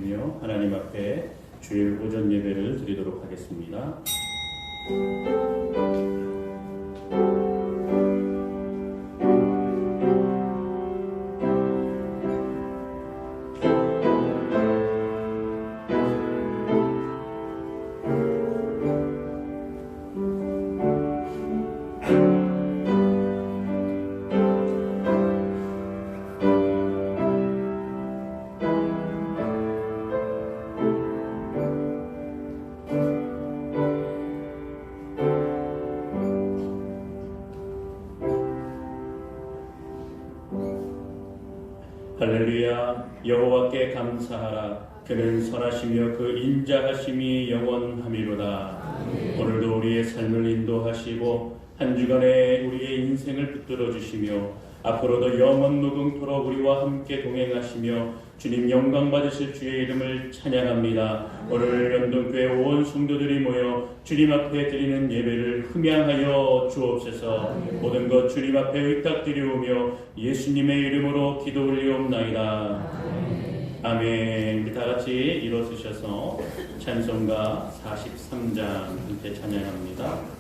기도하시며 하나님 앞에 주일 오전 예배를 드리도록 하겠습니다. 할렐루야. 여호와께 감사하라. 그는 선하시며 그 인자하심이 영원하미로다. 오늘도 우리의 삶을 인도하시고 한 주간에 우리의 인생을 붙들어 주시며 앞으로도 영원 무궁토록 우리와 함께 동행하시며 주님 영광 받으실 주의 이름을 찬양합니다. 오늘 연동교회 온 성도들이 모여 주님 앞에 드리는 예배를 흠양하여 주옵소서. 모든 것 주님 앞에 의탁드리오며 예수님의 이름으로 기도 올리옵나이다. 아멘. 우리 다 같이 일어서셔서 찬송가 43장 함께 찬양합니다.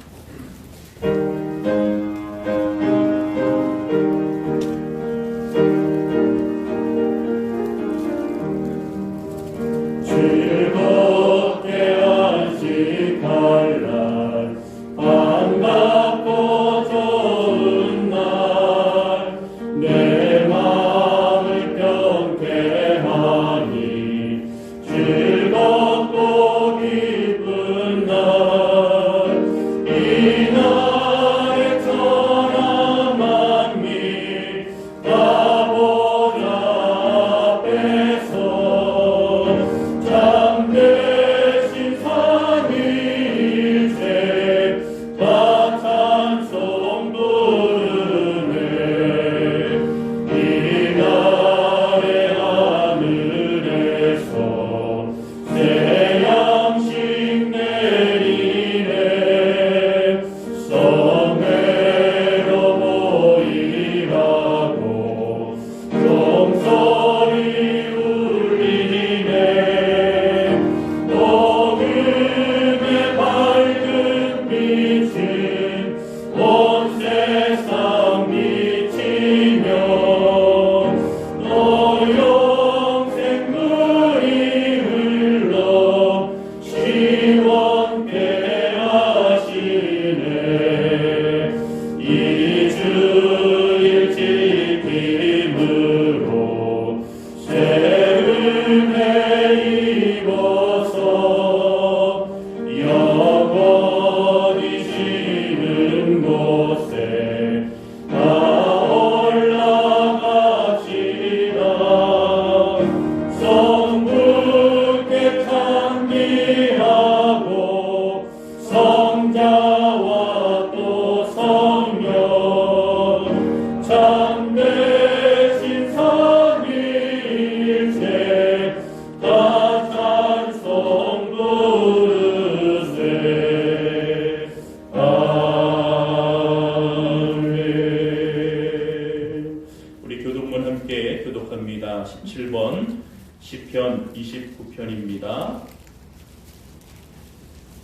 교독합니다. 17번 시편 29편입니다.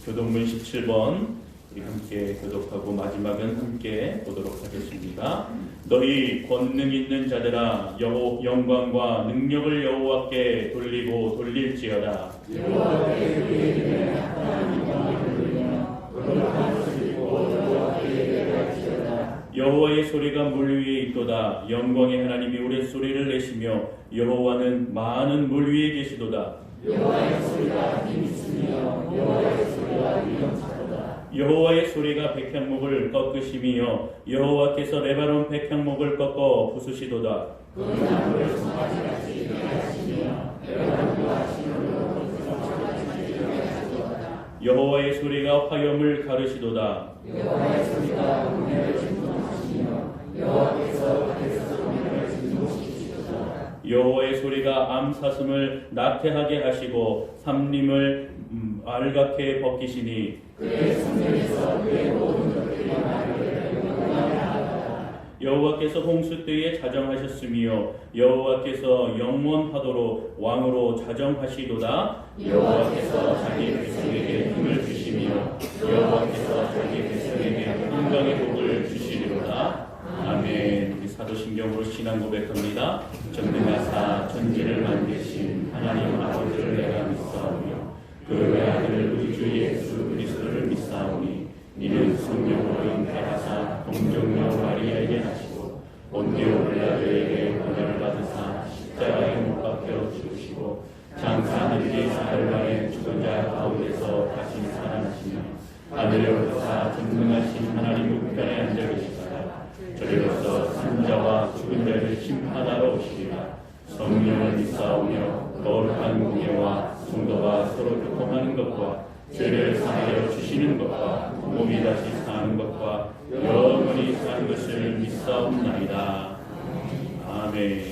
교독문 17번 우리 함께 교독하고 마지막은 함께 보도록 하겠습니다. 너희 권능 있는 자들아 영광과 능력을 여호와께 돌리고 돌릴지어다. 여호와의 소리가 물 위에 있도다. 영광의 하나님이 우레소리를 내시며 여호와는 많은 물 위에 계시도다. 여호와의 소리가 힘 있으며 여호와의 소리가 위엄하도다. 여호와의 소리가 백향목을 꺾으시며 여호와께서 레바논 백향목을 꺾어 부수시도다. 그 나무를 송아지같이 되게 하시며 레바논과 시몬으로 송아지같이 되게 하시도다. 여호와의 소리가 화염을 가르시도다. 여호와의 소리가 공회를 진동하시며 여호와께서 밖에서 공회를 진동시키시도다. 여호와의 소리가 암사슴을 나태하게 하시고 삼림을 알갛게 벗기시니 그의 성전에서 그의 모든 것들이 말을 공감하게 하도다. 여호와께서 홍수 때에 자정하셨으며 여호와께서 영원하도록 왕으로 자정하시도다. 여호와께서 자기 백성에게 힘을 주시며 여호와께서 자기 백성에게 평강의 복을 주시리로다. 아멘. 우리 사도신경으로 신앙 고백합니다. 전능하사 천지를 만드신 하나님 아버지를 내가 믿사오며 그 외아들 우리 주 예수 그리스도를 믿사오니 이는 성령으로 잉태하사 동정녀 마리아에게 나시고 본디오 빌라도에게 고난을 받으사 십자가에 못 박혀 죽으시고 장사하는 지 사흘 만에 죽은 자 가운데서 다시 살아나시며 하늘에 오르사 전능하신 하나님 우편에 앉아 계시다가 저리로서 산자와 죽은 자를 심판하러 오시리라. 성령을 믿사오며 거룩한 공예와 성도가 서로 교통하는 것과 죄를 사하여 주시는 것과 몸이 다시 사는 것과 영원히 사는 것을 믿사옵나이다. 아멘.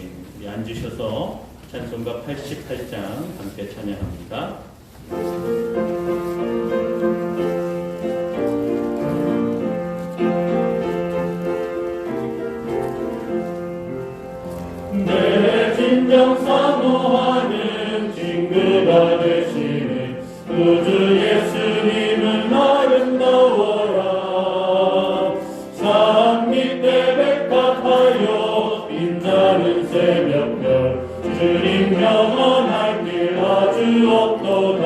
앉으셔서 찬송가 88장 함께 찬양합니다. 내 진정 사모하는 친구가 되시는 우주 예수님은 아름다워라. 산 밑에 백합하여 빛나는 새벽별 주님 영원할 길 아주 없도다.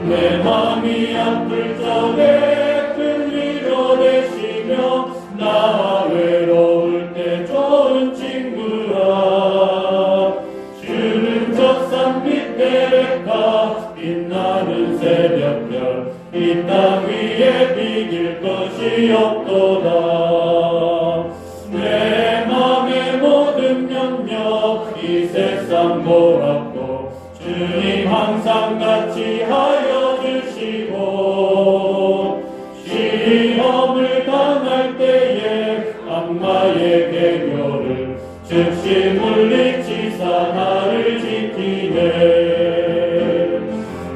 내 맘이 아플 적에 큰 위로 되시며 나 외로울 때 좋은 친구라. 주는 저 산 밑에 백합 빛나는 새벽별 이 땅 위에 비길 것이 없도다. 내 맘의 모든 염려 이 세상 보았고 주님 항상 같이 하여 주시고 시험을 당할 때에 악마의 계교를 즉시 물리치사 나를 지키네.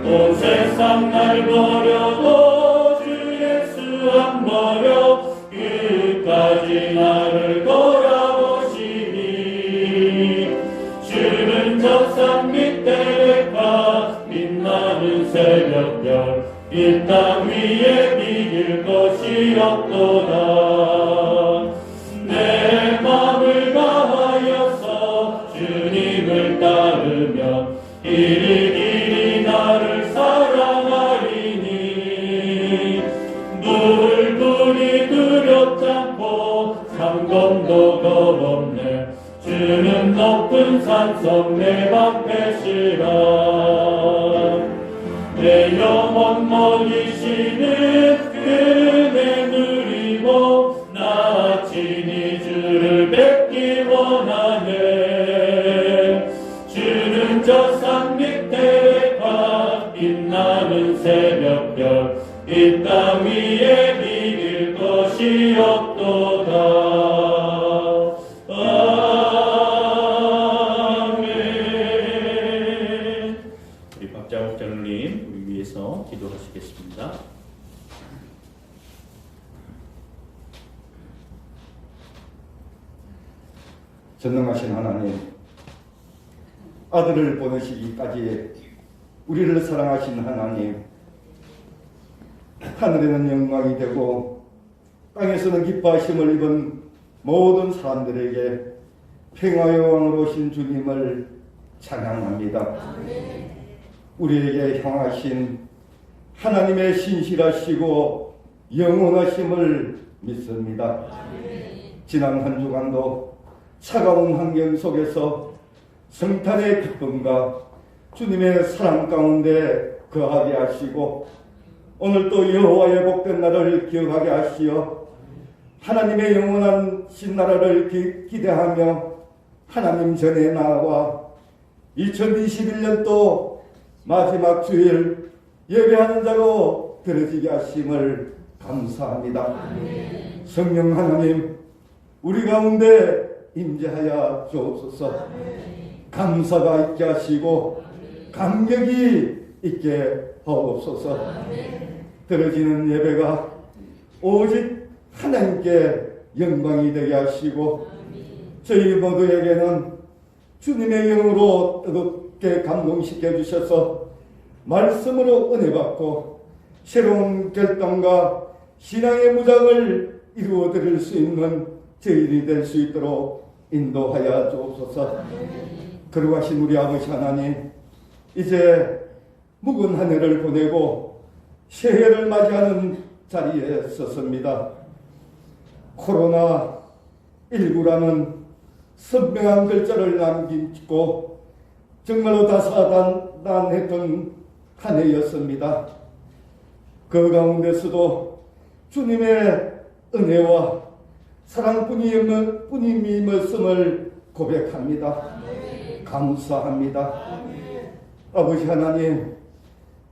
온 세상 날 버려도 주 예수 안 버려 끝까지 나를 돌아보시니. 주는 저 산 밑에 백합 빛나는 새벽별 이 땅 위에 비길 것이 없도다. 내 맘을 다하여서 주님을 따르며 이리길이 나를 사랑하리니. 물불이 두렵지 않고 상검도 겁없네. 주는 높은 산성 내 방패시라. 내 영혼 먹이시는 그네 누리고 나 친히 주를 뵙기 원하네. 주는 저 산 밑에 백합 빛나는 새벽별 이 땅 위에 비길 것이 없도다. 아멘. 우리 박자옥 장로님 우리 위해서 기도하시겠습니다. 전능하신 하나님, 아들을 보내시기까지 우리를 사랑하신 하나님, 하늘에는 영광이 되고 땅에서는 기뻐하심을 입은 모든 사람들에게 평화의 왕으로 오신 주님을 찬양합니다. 우리에게 향하신 하나님의 신실하시고 영원하심을 믿습니다. 지난 한 주간도 차가운 환경 속에서 성탄의 기쁨과 주님의 사랑 가운데 거하게 하시고 오늘 또 여호와의 복된 날을 기억하게 하시어 하나님의 영원한 신나라를 기대하며 하나님 전에 나와 2021년 또 마지막 주일 예배하는 자로 들어지게 하심을 감사합니다. 성령 하나님, 우리 가운데 임재하여 주옵소서. 감사가 있게 하시고 감격이 있게 하옵소서. 들어지는 예배가 오직 하나님께 영광이 되게 하시고 저희 모두에게는 주님의 영으로 뜨겁게 감동시켜 주셔서 말씀으로 은혜 받고 새로운 결단과 신앙의 무장을 이루어 드릴 수 있는 저희들이 될 수 있도록 인도하여 주옵소서. 거룩하신 우리 아버지 하나님, 이제 묵은 한 해를 보내고 새해를 맞이하는 자리에 섰습니다. 코로나19라는 선명한 글자를 남기고 정말로 다사다난했던 한 해였습니다. 그 가운데서도 주님의 은혜와 사랑뿐임을 고백합니다. 감사합니다. 아버지 하나님,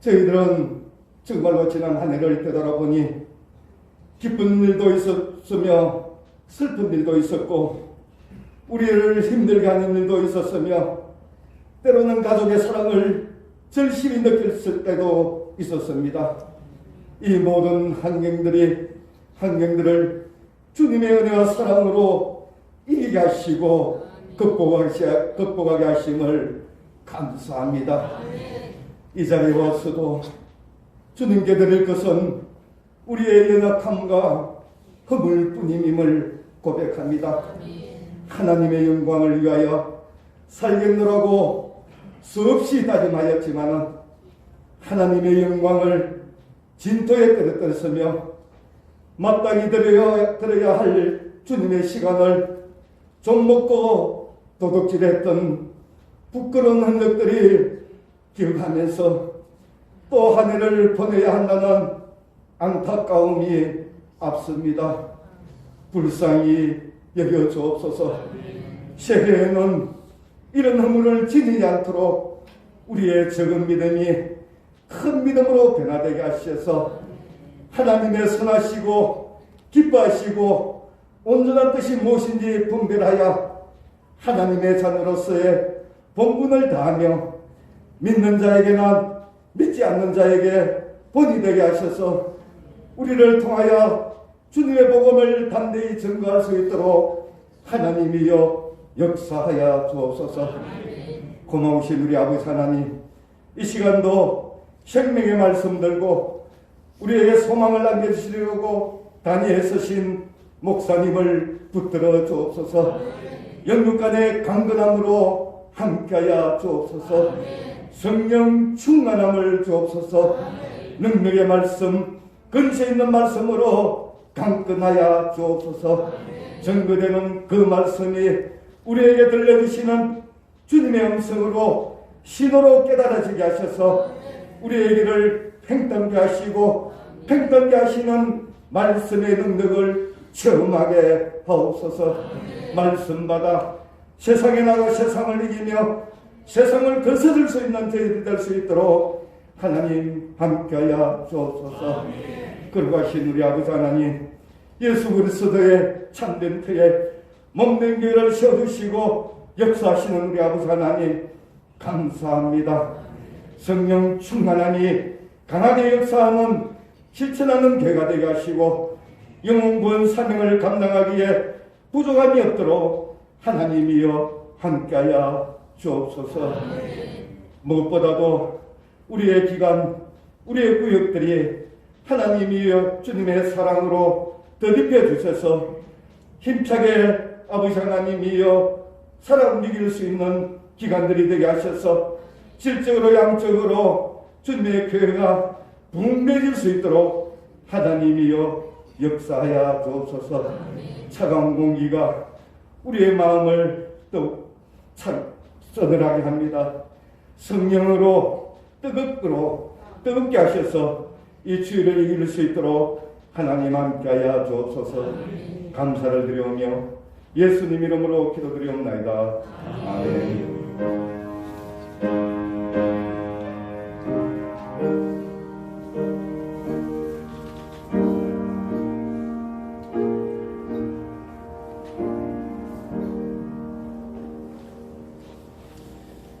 저희들은 정말로 지난 한 해를 되돌아보니 기쁜 일도 있었으며 슬픈 일도 있었고 우리를 힘들게 하는 일도 있었으며 때로는 가족의 사랑을 절실히 느꼈을 때도 있었습니다. 이 모든 환경들을 주님의 은혜와 사랑으로 이기게 하시고 극복하게 하심을 감사합니다. 이 자리에 와서도 주님께 드릴 것은 우리의 연약함과 허물뿐임을 고백합니다. 하나님의 영광을 위하여 살겠노라고 수없이 다짐하였지만 하나님의 영광을 진토에 떨어뜨렸으며 마땅히 드려야 할 주님의 시간을 좀 먹고 도둑질했던 부끄러운 흔적들이 기억하면서 또 한 해를 보내야 한다는 안타까움이 앞섭니다. 불쌍히 여겨 주옵소서. 새해에는 이런 허물을 지니지 않도록 우리의 적은 믿음이 큰 믿음으로 변화되게 하셔서 하나님의 선하시고 기뻐하시고 온전한 뜻이 무엇인지 분별하여 하나님의 자녀로서의 본분을 다하며 믿는 자에게나 믿지 않는 자에게 본이 되게 하셔서 우리를 통하여 주님의 복음을 담대히 증거할 수 있도록 하나님이여 역사하여 주옵소서. 고마우신 우리 아버지 하나님, 이 시간도 생명의 말씀 들고 우리에게 소망을 남겨주시려고 단위에 서신 목사님을 붙들어 주옵소서. 영육간의 강건함으로 함께하여 주옵소서. 성령 충만함을 주옵소서. 능력의 말씀, 근세 있는 말씀으로 강건하여 주옵소서. 증거되는 그 말씀이 우리에게 들려주시는 주님의 음성으로 신호로 깨달아지게 하셔서 우리의 길을 팽담게 하시고 팽담게 하시는 말씀의 능력을 체험하게 하옵소서. 말씀받아 세상에 나가 세상을 이기며 세상을 거스를 수 있는 저희들이 될 수 있도록 하나님 함께하여 주옵소서. 거룩하신 우리 아버지 하나님, 예수 그리스도의 참된 터에 몸된 교회를 세워주시고 역사하시는 우리 아버지 하나님 감사합니다. 성령 충만하니 강하게 역사하는 실천하는 교회가 되게 하시고 영웅부원 사명을 감당하기에 부족함이 없도록 하나님이여 함께하여 주옵소서. 무엇보다도 우리의 기간, 우리의 구역들이 하나님이여 주님의 사랑으로 덧입혀 주셔서 힘차게 아버지 하나님이여 살아 움직일 수 있는 기간들이 되게 하셔서 질적으로 양적으로 주님의 교회가 붕괴질 수 있도록 하나님이여 역사하여 주옵소서. 차가운 공기가 우리의 마음을 또 서늘하게 합니다. 성령으로 뜨겁게 하셔서 이 주의를 이길 수 있도록 하나님 함께하여 주옵소서. 감사를 드리오며 예수님 이름으로 기도드리옵나이다. 아멘.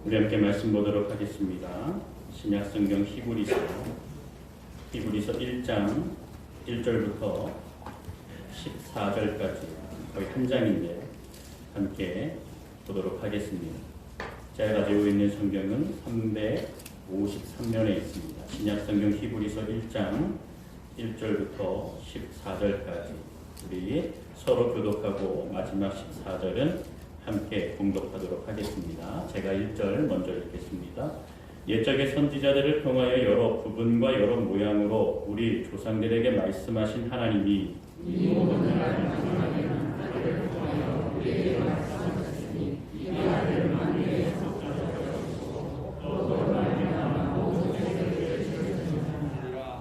우리 함께 말씀 보도록 하겠습니다. 신약성경 히브리서 1장 1절부터 14절까지 거의 한 장인데 함께 보도록 하겠습니다. 제가 가지고 있는 성경은 353면에 있습니다. 신약성경 히브리서 1장 1절부터 14절까지 우리 서로 교독하고 마지막 14절은 함께 공독하도록 하겠습니다. 제가 1절 먼저 읽겠습니다. 옛적의 선지자들을 통하여 여러 부분과 여러 모양으로 우리 조상들에게 말씀하신 하나님이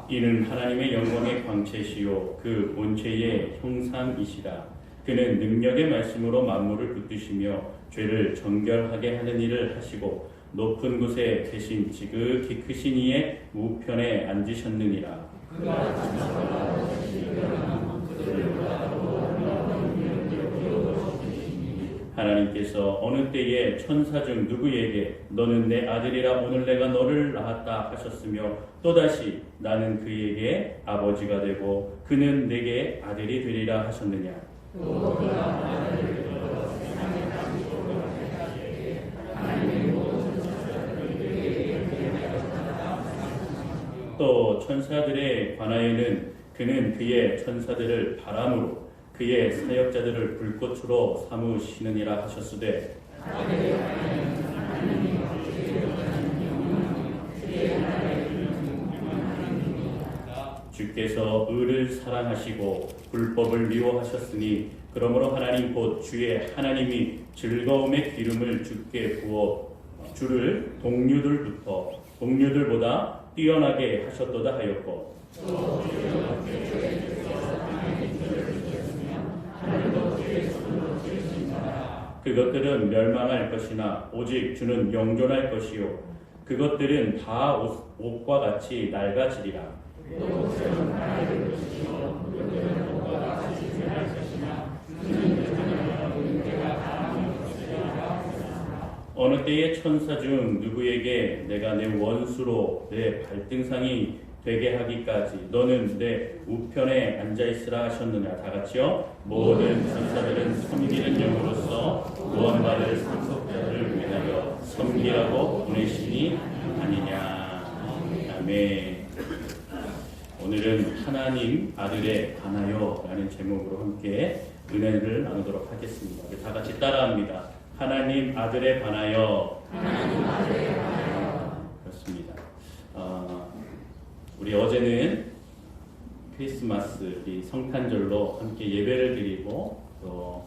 이는 하나님의 영광의 광채시요 그 본체의 형상이시라. 그는 능력의 말씀으로 만물을 붙드시며 죄를 정결하게 하는 일을 하시고 높은 곳에 계신 지극히 크신 이의 우편에 앉으셨느니라. 하나님께서 어느 때에 천사 중 누구에게 너는 내 아들이라 오늘 내가 너를 낳았다 하셨으며 또다시 나는 그에게 아버지가 되고 그는 내게 아들이 되리라 하셨느냐. 또 천사들에 관하여는 그는 그의 천사들을 바람으로 그의 사역자들을 불꽃으로 삼으시느니라 하셨으되 주께서 의를 사랑하시고 불법을 미워하셨으니 그러므로 하나님 곧 주의 하나님이 즐거움의 기름을 주께 부어 주를 동류들보다 뛰어나게 하셨도다 하였고 그것들은 멸망할 것이나 오직 주는 영존할 것이요 그것들은 다 옷과 같이 낡아지리라. 어느 때에 천사 중 누구에게 내가 내 원수로 내 발등상이 되게 하기까지 너는 내 우편에 앉아있으라 하셨느냐. 다 같이요. 모든 천사들은 섬기는 영으로서 구원받을 상속자를 위하여 섬기라고 보내시니 아니냐. 아멘. 오늘은 하나님 아들에 관하여 라는 제목으로 함께 은혜를 나누도록 하겠습니다. 우리 다 같이 따라합니다. 하나님 아들에 관하여. 그렇습니다. 우리 어제는 크리스마스 우리 성탄절로 함께 예배를 드리고 또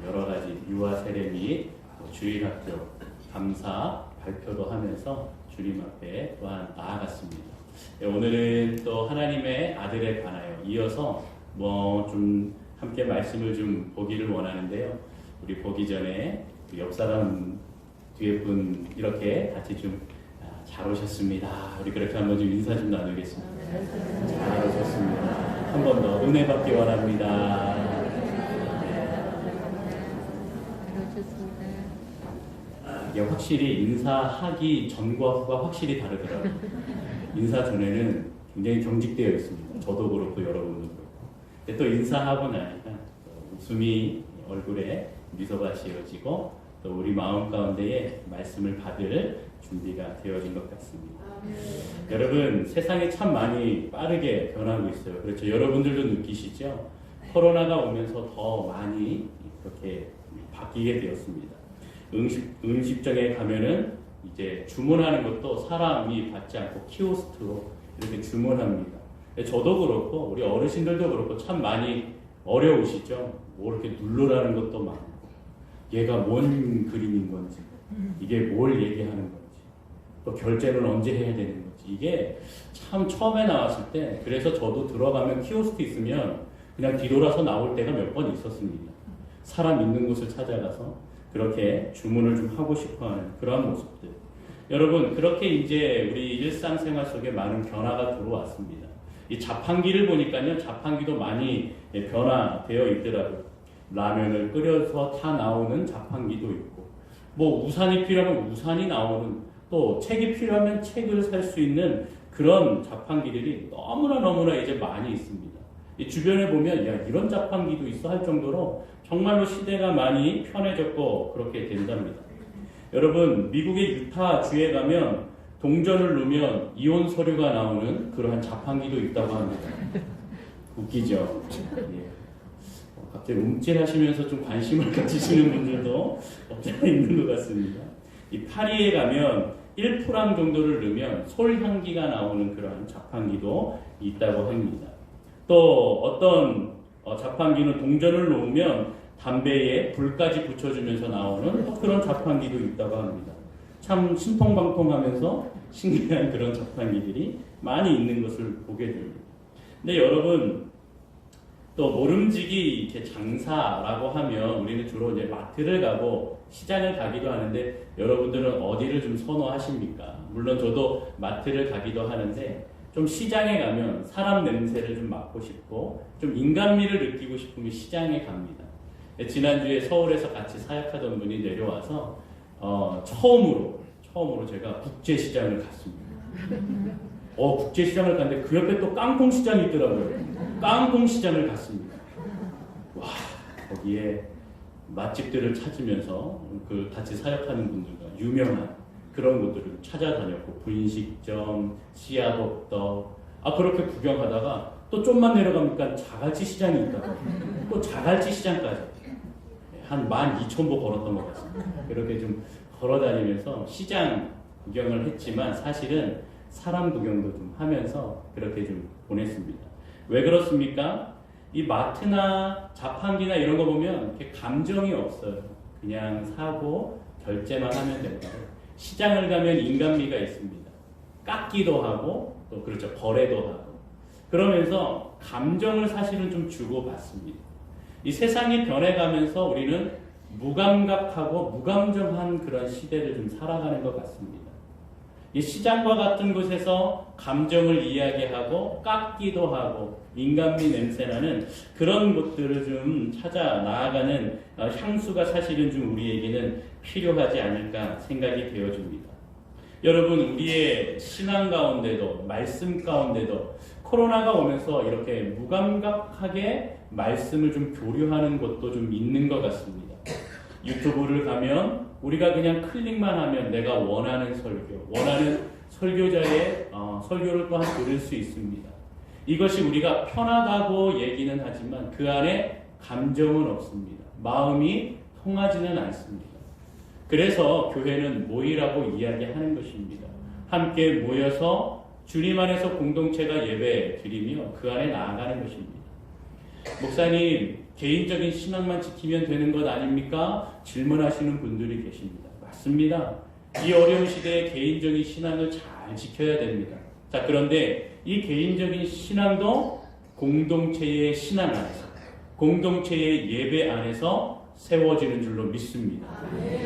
여러 가지 유아 세례 및 주일학교 감사 발표도 하면서 주님 앞에 또한 나아갔습니다. 오늘은 또 하나님의 아들에 관하여 이어서 좀 함께 말씀을 좀 보기를 원하는데요. 우리 보기 전에 옆 사람 뒤에 분 이렇게 같이 좀 잘 오셨습니다. 우리 그렇게 한번 좀 인사 좀 나누겠습니다. 잘 오셨습니다. 한 번 더 은혜 받기 원합니다. 이게 확실히 인사하기 전과 후가 확실히 다르더라고요. 인사 전에는 굉장히 경직되어 있습니다. 저도 그렇고 여러분도 그렇고. 근데 또 인사하고 나니까 웃음이 얼굴에 미소가 지어지고 또 우리 마음 가운데에 말씀을 받을 준비가 되어진 것 같습니다. 여러분 세상이 참 많이 빠르게 변하고 있어요. 그렇죠? 여러분들도 느끼시죠? 코로나가 오면서 더 많이 그렇게 바뀌게 되었습니다. 음식점에 가면은 이제 주문하는 것도 사람이 받지 않고 키오스크로 이렇게 주문합니다. 저도 그렇고 우리 어르신들도 그렇고 참 많이 어려우시죠? 뭐 이렇게 누르라는 것도 많고 얘가 뭔 그림인 건지 이게 뭘 얘기하는 건지 또 결제는 언제 해야 되는 건지 이게 참 처음에 나왔을 때 그래서 저도 들어가면 키오스크 있으면 그냥 뒤돌아서 나올 때가 몇 번 있었습니다. 사람 있는 곳을 찾아가서 그렇게 주문을 좀 하고 싶어하는 그러한 모습들. 여러분 그렇게 이제 우리 일상생활 속에 많은 변화가 들어왔습니다. 이 자판기를 보니까요 자판기도 많이 변화되어 있더라고요. 라면을 끓여서 다 나오는 자판기도 있고 뭐 우산이 필요하면 우산이 나오는 또 책이 필요하면 책을 살 수 있는 그런 자판기들이 너무나 이제 많이 있습니다. 이 주변에 보면 야 이런 자판기도 있어 할 정도로 정말로 시대가 많이 편해졌고 그렇게 된답니다. 여러분 미국의 유타 주에 가면 동전을 넣으면 이온 서류가 나오는 그러한 자판기도 있다고 합니다. 웃기죠? 예. 갑자기 움찔하시면서 좀 관심을 가지시는 분들도 없잖아 있는 것 같습니다. 이 파리에 가면 1프랑 정도를 넣으면 솔향기가 나오는 그런 자판기도 있다고 합니다. 또 어떤 자판기는 동전을 놓으면 담배에 불까지 붙여주면서 나오는 또 그런 자판기도 있다고 합니다. 참 신통방통하면서 신기한 그런 자판기들이 많이 있는 것을 보게 됩니다. 근데 여러분 또 모름지기 이렇게 장사라고 하면 우리는 주로 이제 마트를 가고 시장을 가기도 하는데 여러분들은 어디를 좀 선호하십니까? 물론 저도 마트를 가기도 하는데 좀 시장에 가면 사람 냄새를 좀 맡고 싶고 좀 인간미를 느끼고 싶으면 시장에 갑니다. 지난주에 서울에서 같이 사역하던 분이 내려와서 처음으로 제가 국제시장을 갔습니다. 국제시장을 갔는데 그 옆에 또 깡통시장이 있더라고요. 깡통시장을 갔습니다. 와, 거기에 맛집들을 찾으면서 그 같이 사역하는 분들과 유명한 그런 곳들을 찾아다녔고 분식점, 씨앗호떡 그렇게 구경하다가 또 좀만 내려가니까 자갈치 시장이 있다고 또 자갈치 시장까지 한 12,000보 걸었던 것 같습니다. 그렇게 좀 걸어다니면서 시장 구경을 했지만 사실은 사람 구경도 좀 하면서 그렇게 좀 보냈습니다. 왜 그렇습니까? 이 마트나 자판기나 이런 거 보면 이렇게 감정이 없어요. 그냥 사고 결제만 하면 됩니다. 시장을 가면 인간미가 있습니다. 깎기도 하고 또 그렇죠 거래도 하고 그러면서 감정을 사실은 좀 주고받습니다. 이 세상이 변해가면서 우리는 무감각하고 무감정한 그런 시대를 좀 살아가는 것 같습니다. 이 시장과 같은 곳에서 감정을 이야기하고 깎기도 하고 인간미 냄새나는 그런 곳들을 좀 찾아 나아가는 향수가 사실은 좀 우리에게는 필요하지 않을까 생각이 되어집니다. 여러분 우리의 신앙 가운데도 말씀 가운데도 코로나가 오면서 이렇게 무감각하게 말씀을 좀 교류하는 것도 좀 있는 것 같습니다. 유튜브를 가면 우리가 그냥 클릭만 하면 내가 원하는 설교, 원하는 설교자의 설교를 또한 들을 수 있습니다. 이것이 우리가 편하다고 얘기는 하지만 그 안에 감정은 없습니다. 마음이 통하지는 않습니다. 그래서 교회는 모이라고 이야기하는 것입니다. 함께 모여서 주님 안에서 공동체가 예배 드리며 그 안에 나아가는 것입니다. 목사님, 개인적인 신앙만 지키면 되는 것 아닙니까? 질문하시는 분들이 계십니다. 맞습니다. 이 어려운 시대에 개인적인 신앙을 잘 지켜야 됩니다. 자, 그런데 이 개인적인 신앙도 공동체의 신앙 안에서, 공동체의 예배 안에서 세워지는 줄로 믿습니다.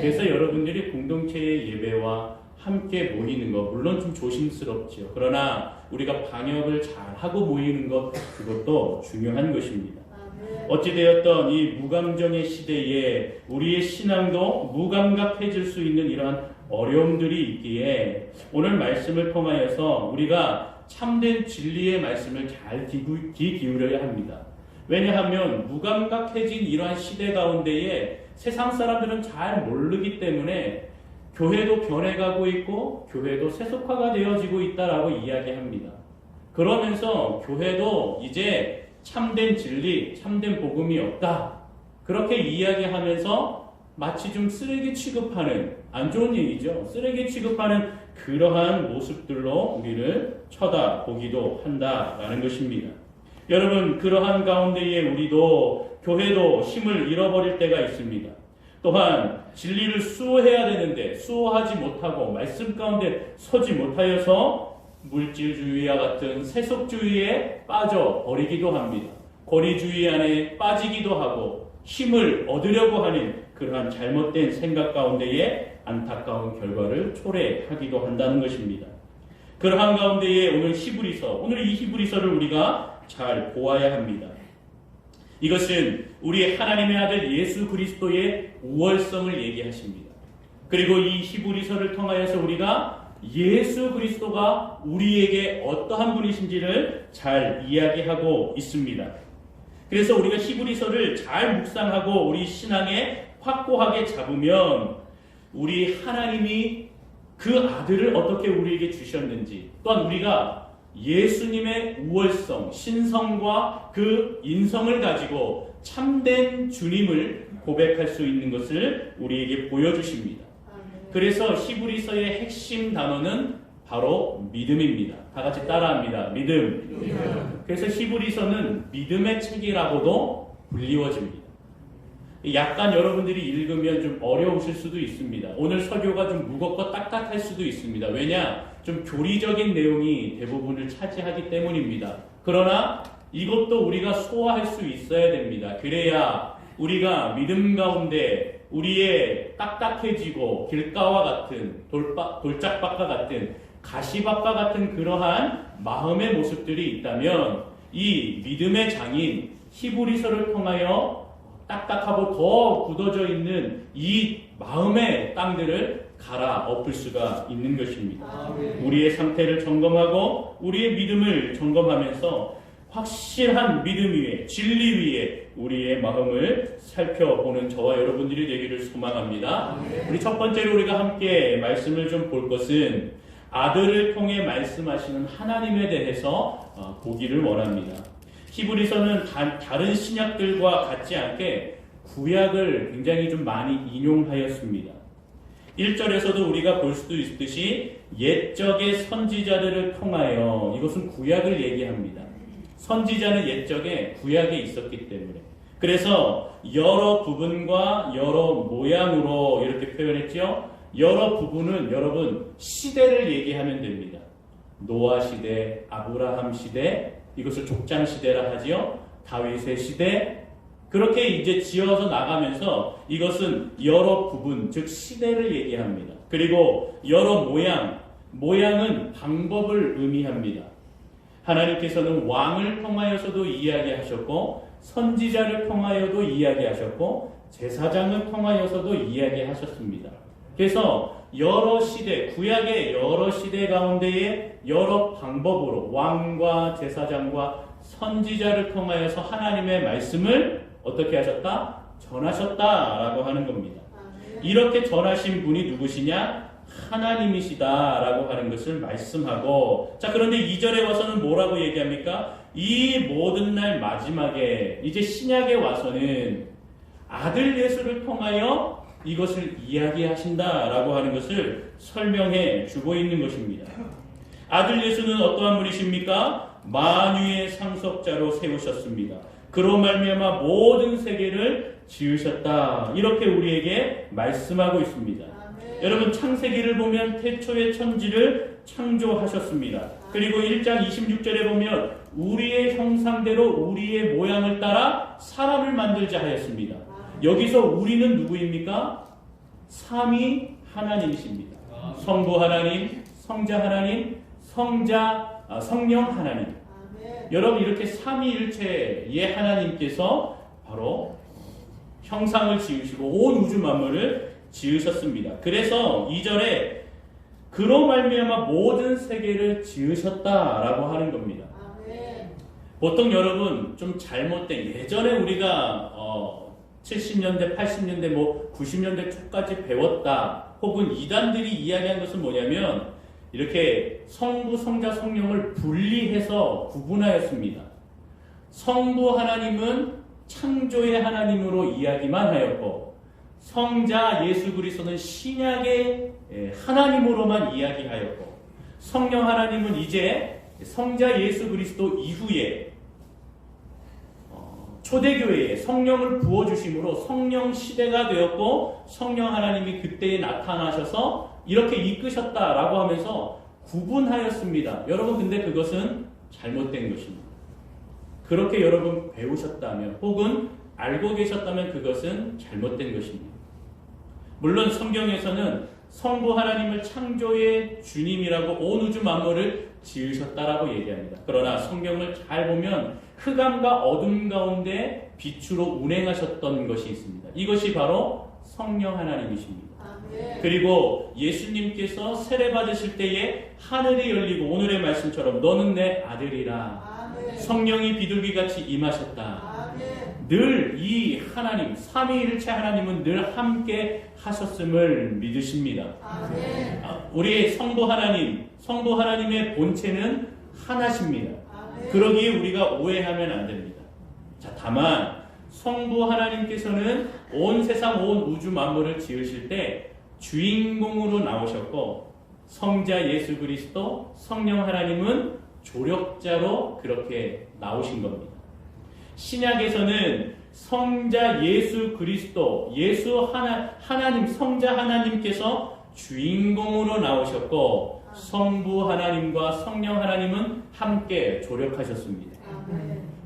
그래서 여러분들이 공동체의 예배와 함께 모이는 것, 물론 좀 조심스럽지요. 그러나 우리가 방역을 잘 하고 모이는 것, 그것도 중요한 것입니다. 어찌되었던 이 무감정의 시대에 우리의 신앙도 무감각해질 수 있는 이러한 어려움들이 있기에 오늘 말씀을 통하여서 우리가 참된 진리의 말씀을 잘 귀 기울여야 합니다. 왜냐하면 무감각해진 이러한 시대 가운데에 세상 사람들은 잘 모르기 때문에 교회도 변해가고 있고 교회도 세속화가 되어지고 있다라고 이야기합니다. 그러면서 교회도 이제 참된 진리, 참된 복음이 없다. 그렇게 이야기하면서 마치 좀 쓰레기 취급하는, 안 좋은 얘기죠. 쓰레기 취급하는 그러한 모습들로 우리를 쳐다보기도 한다라는 것입니다. 여러분, 그러한 가운데에 우리도 교회도 힘을 잃어버릴 때가 있습니다. 또한 진리를 수호해야 되는데 수호하지 못하고 말씀 가운데 서지 못하여서 물질주의와 같은 세속주의에 빠져버리기도 합니다. 권위주의 안에 빠지기도 하고 힘을 얻으려고 하는 그러한 잘못된 생각 가운데에 안타까운 결과를 초래하기도 한다는 것입니다. 그러한 가운데에 오늘 이 히브리서를 우리가 잘 보아야 합니다. 이것은 우리 하나님의 아들 예수 그리스도의 우월성을 얘기하십니다. 그리고 이 히브리서를 통하여서 우리가 예수 그리스도가 우리에게 어떠한 분이신지를 잘 이야기하고 있습니다. 그래서 우리가 히브리서를 잘 묵상하고 우리 신앙에 확고하게 잡으면 우리 하나님이 그 아들을 어떻게 우리에게 주셨는지, 또한 우리가 예수님의 우월성, 신성과 그 인성을 가지고 참된 주님을 고백할 수 있는 것을 우리에게 보여주십니다. 그래서 히브리서의 핵심 단어는 바로 믿음입니다. 다 같이 따라합니다. 믿음. 그래서 히브리서는 믿음의 책이라고도 불리워집니다. 약간 여러분들이 읽으면 좀 어려우실 수도 있습니다. 오늘 설교가 좀 무겁고 딱딱할 수도 있습니다. 왜냐? 좀 교리적인 내용이 대부분을 차지하기 때문입니다. 그러나 이것도 우리가 소화할 수 있어야 됩니다. 그래야 우리가 믿음 가운데 우리의 딱딱해지고 길가와 같은 돌짝밭과 같은 가시밭과 같은 그러한 마음의 모습들이 있다면 이 믿음의 장인 히브리서를 통하여 딱딱하고 더 굳어져 있는 이 마음의 땅들을 갈아 엎을 수가 있는 것입니다. 우리의 상태를 점검하고 우리의 믿음을 점검하면서 확실한 믿음 위에, 진리 위에 우리의 마음을 살펴보는 저와 여러분들이 되기를 소망합니다. 우리 첫 번째로 우리가 함께 말씀을 좀 볼 것은 아들을 통해 말씀하시는 하나님에 대해서 보기를 원합니다. 히브리서는 다른 신약들과 같지 않게 구약을 굉장히 좀 많이 인용하였습니다. 1절에서도 우리가 볼 수도 있듯이 옛적의 선지자들을 통하여, 이것은 구약을 얘기합니다. 선지자는 옛적에 구약에 있었기 때문에. 그래서 여러 부분과 여러 모양으로 이렇게 표현했죠. 여러 부분은 여러분 시대를 얘기하면 됩니다. 노아 시대, 아브라함 시대, 이것을 족장 시대라 하지요. 다윗의 시대. 그렇게 이제 지어서 나가면서 이것은 여러 부분, 즉 시대를 얘기합니다. 그리고 여러 모양은 방법을 의미합니다. 하나님께서는 왕을 통하여서도 이야기하셨고, 선지자를 통하여도 이야기하셨고, 제사장을 통하여서도 이야기하셨습니다. 그래서 여러 시대, 구약의 여러 시대 가운데에 여러 방법으로 왕과 제사장과 선지자를 통하여서 하나님의 말씀을 어떻게 하셨다? 전하셨다라고 하는 겁니다. 이렇게 전하신 분이 누구시냐? 하나님이시다라고 하는 것을 말씀하고, 자, 그런데 2절에 와서는 뭐라고 얘기합니까? 이 모든 날 마지막에 이제 신약에 와서는 아들 예수를 통하여 이것을 이야기하신다라고 하는 것을 설명해 주고 있는 것입니다. 아들 예수는 어떠한 분이십니까? 만유의 상속자로 세우셨습니다. 그로 말미암아 모든 세계를 지으셨다. 이렇게 우리에게 말씀하고 있습니다. 여러분, 창세기를 보면 태초의 천지를 창조하셨습니다. 그리고 1장 26절에 보면 우리의 형상대로 우리의 모양을 따라 사람을 만들자 하였습니다. 여기서 우리는 누구입니까? 삼위 하나님이십니다. 성부 하나님, 성자 하나님, 성령 하나님. 여러분, 이렇게 삼위일체의 하나님께서 바로 형상을 지으시고 온 우주 만물을 지으셨습니다. 그래서 2절에 그로 말미암아 모든 세계를 지으셨다라고 하는 겁니다. 보통 여러분 좀 잘못된, 예전에 우리가 70년대, 80년대, 90년대 초까지 배웠다, 혹은 이단들이 이야기한 것은 뭐냐면 이렇게 성부, 성자, 성령을 분리해서 구분하였습니다. 성부 하나님은 창조의 하나님으로 이야기만 하였고, 성자 예수 그리스도는 신약의 하나님으로만 이야기하였고, 성령 하나님은 이제 성자 예수 그리스도 이후에 초대교회에 성령을 부어주심으로 성령 시대가 되었고, 성령 하나님이 그때에 나타나셔서 이렇게 이끄셨다라고 하면서 구분하였습니다. 여러분, 근데 그것은 잘못된 것입니다. 그렇게 여러분 배우셨다면 혹은 알고 계셨다면 그것은 잘못된 것입니다. 물론 성경에서는 성부 하나님을 창조의 주님이라고 온 우주 만물을 지으셨다라고 얘기합니다. 그러나 성경을 잘 보면 흑암과 어둠 가운데 빛으로 운행하셨던 것이 있습니다. 이것이 바로 성령 하나님이십니다. 그리고 예수님께서 세례 받으실 때에 하늘이 열리고 오늘의 말씀처럼 너는 내 아들이라 성령이 비둘기같이 임하셨다. 늘 이 하나님 삼위일체 하나님은 늘 함께 하셨음을 믿으십니다. 우리의 성부 하나님의 본체는 하나십니다. 그러기에 우리가 오해하면 안 됩니다. 자, 다만 성부 하나님께서는 온 세상 온 우주 만물을 지으실 때 주인공으로 나오셨고 성자 예수 그리스도 성령 하나님은 조력자로 그렇게 나오신 겁니다. 신약에서는 성자 예수 그리스도 하나님 성자 하나님께서 주인공으로 나오셨고 성부 하나님과 성령 하나님은 함께 조력하셨습니다.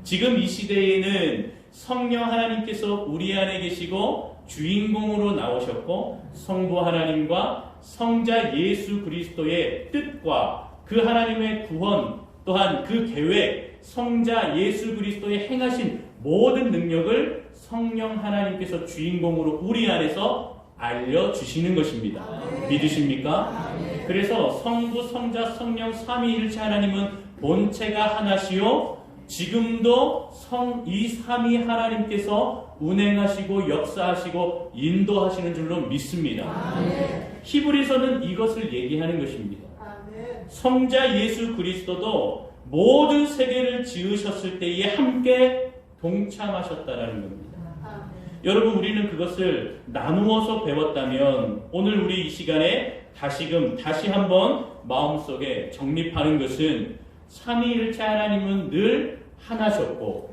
지금 이 시대에는 성령 하나님께서 우리 안에 계시고 주인공으로 나오셨고 성부 하나님과 성자 예수 그리스도의 뜻과 그 하나님의 구원 또한 그 계획 성자 예수 그리스도의 행하신 모든 능력을 성령 하나님께서 주인공으로 우리 안에서 알려주시는 것입니다. 믿으십니까? 그래서 성부 성자 성령 삼위일체 하나님은 본체가 하나시요 지금도 이 삼위 하나님께서 운행하시고 역사하시고 인도하시는 줄로 믿습니다. 히브리서는 이것을 얘기하는 것입니다. 성자 예수 그리스도도 모든 세계를 지으셨을 때에 함께 동참하셨다라는 겁니다. 여러분 우리는 그것을 나누어서 배웠다면 오늘 우리 이 시간에 다시 한번 마음속에 정립하는 것은 삼위일체 하나님은 늘 하나셨고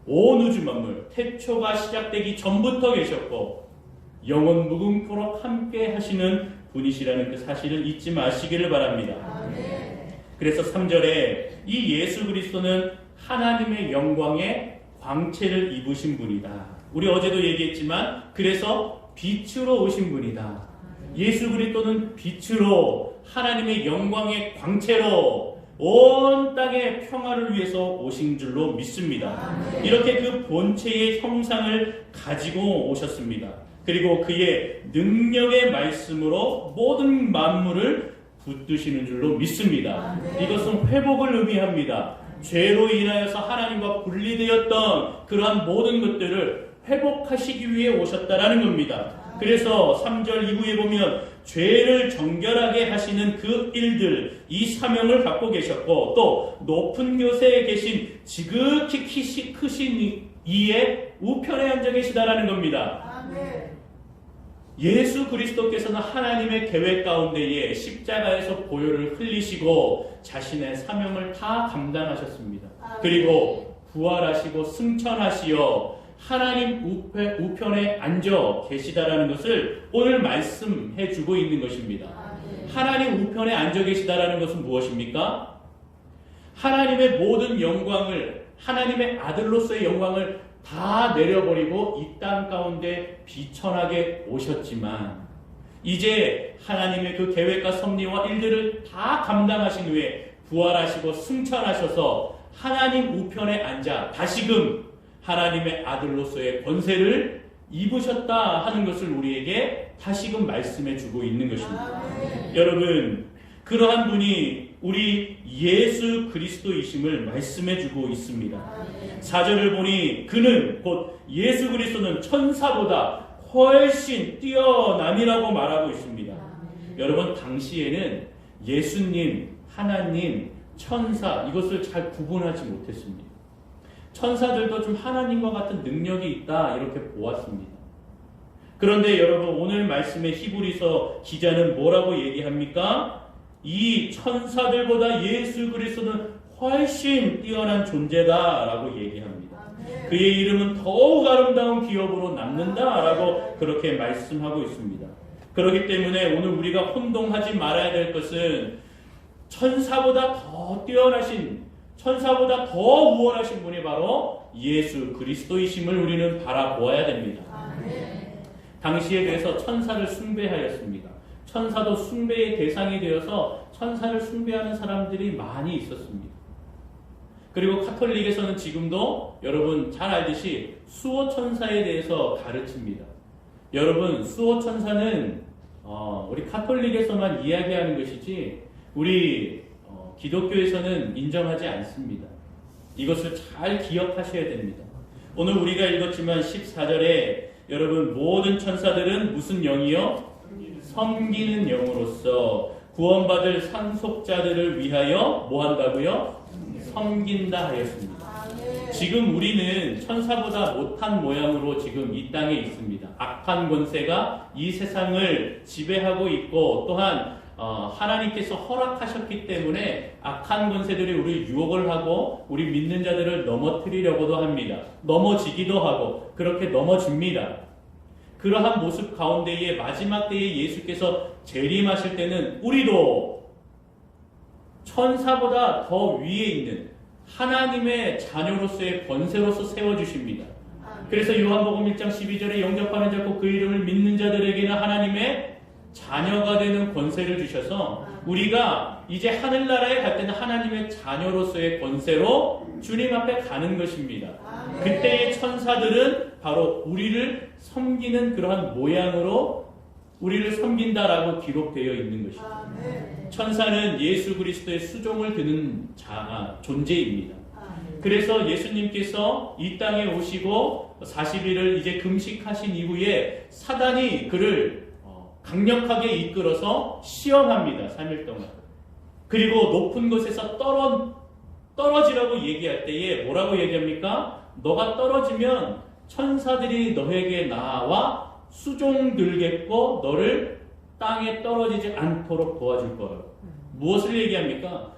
온 우주 만물 태초가 시작되기 전부터 계셨고 영원 무궁토록 함께 하시는 분이시라는 그 사실을 잊지 마시기를 바랍니다. 그래서 3절에 이 예수 그리스도는 하나님의 영광의 광채를 입으신 분이다. 우리 어제도 얘기했지만 그래서 빛으로 오신 분이다. 예수 그리스도는 빛으로 하나님의 영광의 광채로 온 땅의 평화를 위해서 오신 줄로 믿습니다. 이렇게 그 본체의 형상을 가지고 오셨습니다. 그리고 그의 능력의 말씀으로 모든 만물을 붙드시는 줄로 믿습니다. 이것은 회복을 의미합니다. 죄로 인하여서 하나님과 분리되었던 그러한 모든 것들을 회복하시기 위해 오셨다라는 겁니다. 그래서 3절 이후에 보면 죄를 정결하게 하시는 그 일들, 이 사명을 갖고 계셨고 또 높은 곳에 계신 지극히 크신 이의 우편에 앉아 계시다라는 겁니다. 예수 그리스도께서는 하나님의 계획 가운데에 십자가에서 보혈을 흘리시고 자신의 사명을 다 감당하셨습니다. 그리고 부활하시고 승천하시어 하나님 우편에 앉아 계시다라는 것을 오늘 말씀해 주고 있는 것입니다. 하나님 우편에 앉아 계시다라는 것은 무엇입니까? 하나님의 모든 영광을 하나님의 아들로서의 영광을 다 내려버리고 이 땅 가운데 비천하게 오셨지만 이제 하나님의 그 계획과 섭리와 일들을 다 감당하신 후에 부활하시고 승천하셔서 하나님 우편에 앉아 다시금 하나님의 아들로서의 권세를 입으셨다 하는 것을 우리에게 다시금 말씀해 주고 있는 것입니다. 여러분 그러한 분이 우리 예수 그리스도이심을 말씀해 주고 있습니다. 4절을 보니 그는 곧 예수 그리스도는 천사보다 훨씬 뛰어남이라고 말하고 있습니다. 여러분 당시에는 예수님, 하나님, 천사 이것을 잘 구분하지 못했습니다. 천사들도 좀 하나님과 같은 능력이 있다 이렇게 보았습니다. 그런데 여러분 오늘 말씀의 히브리서 기자는 뭐라고 얘기합니까? 이 천사들보다 예수 그리스도는 훨씬 뛰어난 존재다라고 얘기합니다. 그의 이름은 더욱 아름다운 기업으로 남는다라고 그렇게 말씀하고 있습니다. 그렇기 때문에 오늘 우리가 혼동하지 말아야 될 것은 천사보다 더 뛰어나신 천사보다 더 우월하신 분이 바로 예수 그리스도이심을 우리는 바라보아야 됩니다. 당시에 그래서 천사를 숭배하였습니다. 천사도 숭배의 대상이 되어서 천사를 숭배하는 사람들이 많이 있었습니다. 그리고 카톨릭에서는 지금도 여러분 잘 알듯이 수호천사에 대해서 가르칩니다. 여러분 수호천사는 우리 카톨릭에서만 이야기하는 것이지 우리 기독교에서는 인정하지 않습니다. 이것을 잘 기억하셔야 됩니다. 오늘 우리가 읽었지만 14절에 여러분 모든 천사들은 무슨 영이요? 섬기는 영으로서 구원받을 상속자들을 위하여 뭐 한다고요? 섬긴다 하였습니다. 지금 우리는 천사보다 못한 모양으로 지금 이 땅에 있습니다. 악한 권세가 이 세상을 지배하고 있고 또한 하나님께서 허락하셨기 때문에 악한 권세들이 우리 유혹을 하고 우리 믿는 자들을 넘어뜨리려고도 합니다. 넘어지기도 하고 그렇게 넘어집니다. 그러한 모습 가운데에 마지막 때에 예수께서 재림하실 때는 우리도 천사보다 더 위에 있는 하나님의 자녀로서의 권세로서 세워주십니다. 그래서 요한복음 1장 12절에 영접하는 자고 그 이름을 믿는 자들에게는 하나님의 자녀가 되는 권세를 주셔서 우리가 이제 하늘나라에 갈 때는 하나님의 자녀로서의 권세로 주님 앞에 가는 것입니다. 그때의 천사들은 바로 우리를 섬기는 그러한 모양으로 우리를 섬긴다라고 기록되어 있는 것입니다. 천사는 예수 그리스도의 수종을 드는 존재입니다. 그래서 예수님께서 이 땅에 오시고 40일을 이제 금식하신 이후에 사단이 그를 강력하게 이끌어서 시험합니다. 3일 동안. 그리고 높은 곳에서 떨어지라고 얘기할 때에 뭐라고 얘기합니까? 너가 떨어지면 천사들이 너에게 나와 수종 들겠고 너를 땅에 떨어지지 않도록 도와줄 거라고. 무엇을 얘기합니까?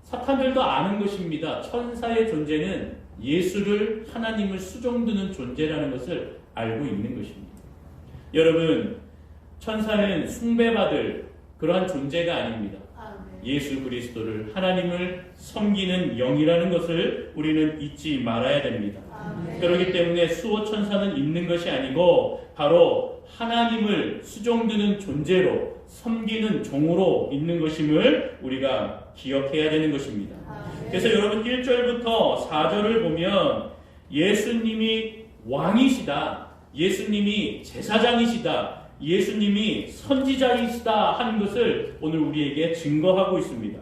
사탄들도 아는 것입니다. 천사의 존재는 예수를 하나님을 수종드는 존재라는 것을 알고 있는 것입니다. 여러분, 천사는 숭배받을 그러한 존재가 아닙니다. 예수 그리스도를 하나님을 섬기는 영이라는 것을 우리는 잊지 말아야 됩니다. 그렇기 때문에 수호 천사는 있는 것이 아니고 바로 하나님을 수종드는 존재로 섬기는 종으로 있는 것임을 우리가 기억해야 되는 것입니다. 그래서 여러분 1절부터 4절을 보면 예수님이 왕이시다, 예수님이 제사장이시다, 예수님이 선지자이시다 하는 것을 오늘 우리에게 증거하고 있습니다.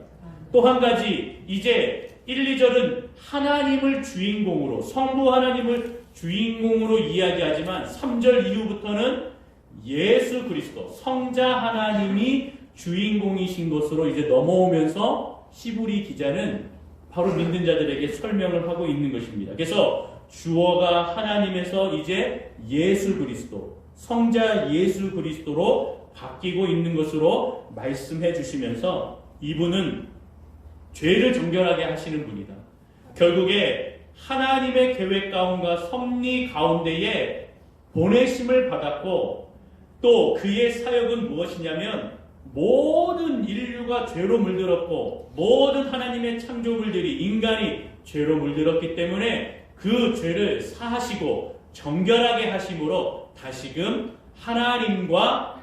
또 한 가지, 이제 1, 2절은 하나님을 주인공으로, 성부 하나님을 주인공으로 이야기하지만 3절 이후부터는 예수 그리스도, 성자 하나님이 주인공이신 것으로 이제 넘어오면서 히브리 기자는 바로 믿는 자들에게 설명을 하고 있는 것입니다. 그래서 주어가 하나님에서 이제 예수 그리스도, 성자 예수 그리스도로 바뀌고 있는 것으로 말씀해 주시면서 이분은 죄를 정결하게 하시는 분이다. 결국에 하나님의 계획 가운과 섭리 가운데에 보내심을 받았고 또 그의 사역은 무엇이냐면 모든 인류가 죄로 물들었고 모든 하나님의 창조물들이 인간이 죄로 물들었기 때문에 그 죄를 사하시고 정결하게 하심으로 다시금 하나님과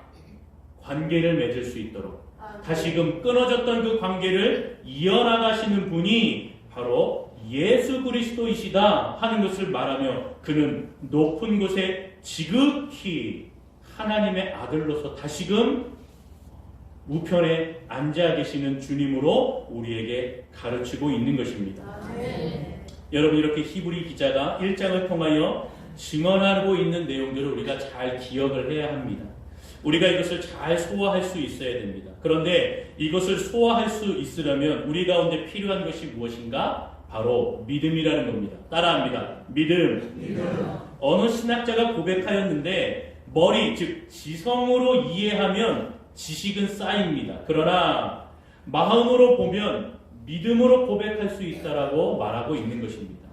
관계를 맺을 수 있도록 다시금 끊어졌던 그 관계를 이어나가시는 분이 바로 예수 그리스도이시다 하는 것을 말하며 그는 높은 곳에 지극히 하나님의 아들로서 다시금 우편에 앉아 계시는 주님으로 우리에게 가르치고 있는 것입니다. 여러분, 이렇게 히브리 기자가 1장을 통하여 증언하고 있는 내용들을 우리가 잘 기억을 해야 합니다. 우리가 이것을 잘 소화할 수 있어야 됩니다. 그런데 이것을 소화할 수 있으려면 우리 가운데 필요한 것이 무엇인가? 바로 믿음이라는 겁니다. 따라합니다. 믿음. 어느 신학자가 고백하였는데 머리, 즉 지성으로 이해하면 지식은 쌓입니다. 그러나 마음으로 보면 믿음으로 고백할 수 있다라고 말하고 있는 것입니다.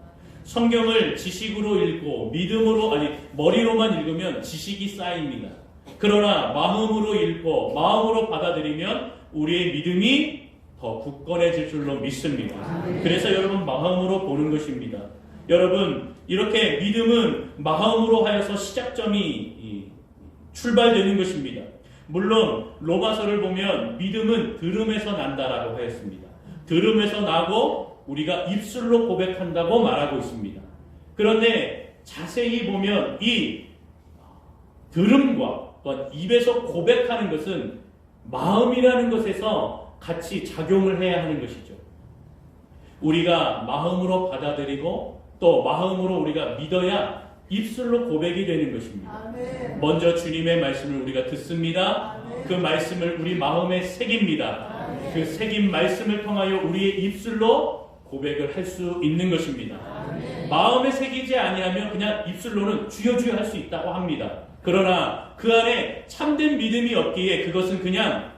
성경을 지식으로 읽고 머리로만 읽으면 지식이 쌓입니다. 그러나 마음으로 읽고 마음으로 받아들이면 우리의 믿음이 더 굳건해질 줄로 믿습니다. 그래서 여러분 마음으로 보는 것입니다. 여러분, 이렇게 믿음은 마음으로 하여서 시작점이 출발되는 것입니다. 물론 로마서를 보면 믿음은 들음에서 난다라고 하였습니다. 들음에서 나고 우리가 입술로 고백한다고 말하고 있습니다. 그런데 자세히 보면 이 들음과 또한 입에서 고백하는 것은 마음이라는 것에서 같이 작용을 해야 하는 것이죠. 우리가 마음으로 받아들이고 또 마음으로 우리가 믿어야 입술로 고백이 되는 것입니다. 아멘. 먼저 주님의 말씀을 우리가 듣습니다. 아멘. 그 말씀을 우리 마음에 새깁니다. 아멘. 그 새긴 말씀을 통하여 우리의 입술로 고백을 할 수 있는 것입니다. 아멘. 마음에 새기지 아니하면 그냥 입술로는 주여 주여 할 수 있다고 합니다. 그러나 그 안에 참된 믿음이 없기에 그것은 그냥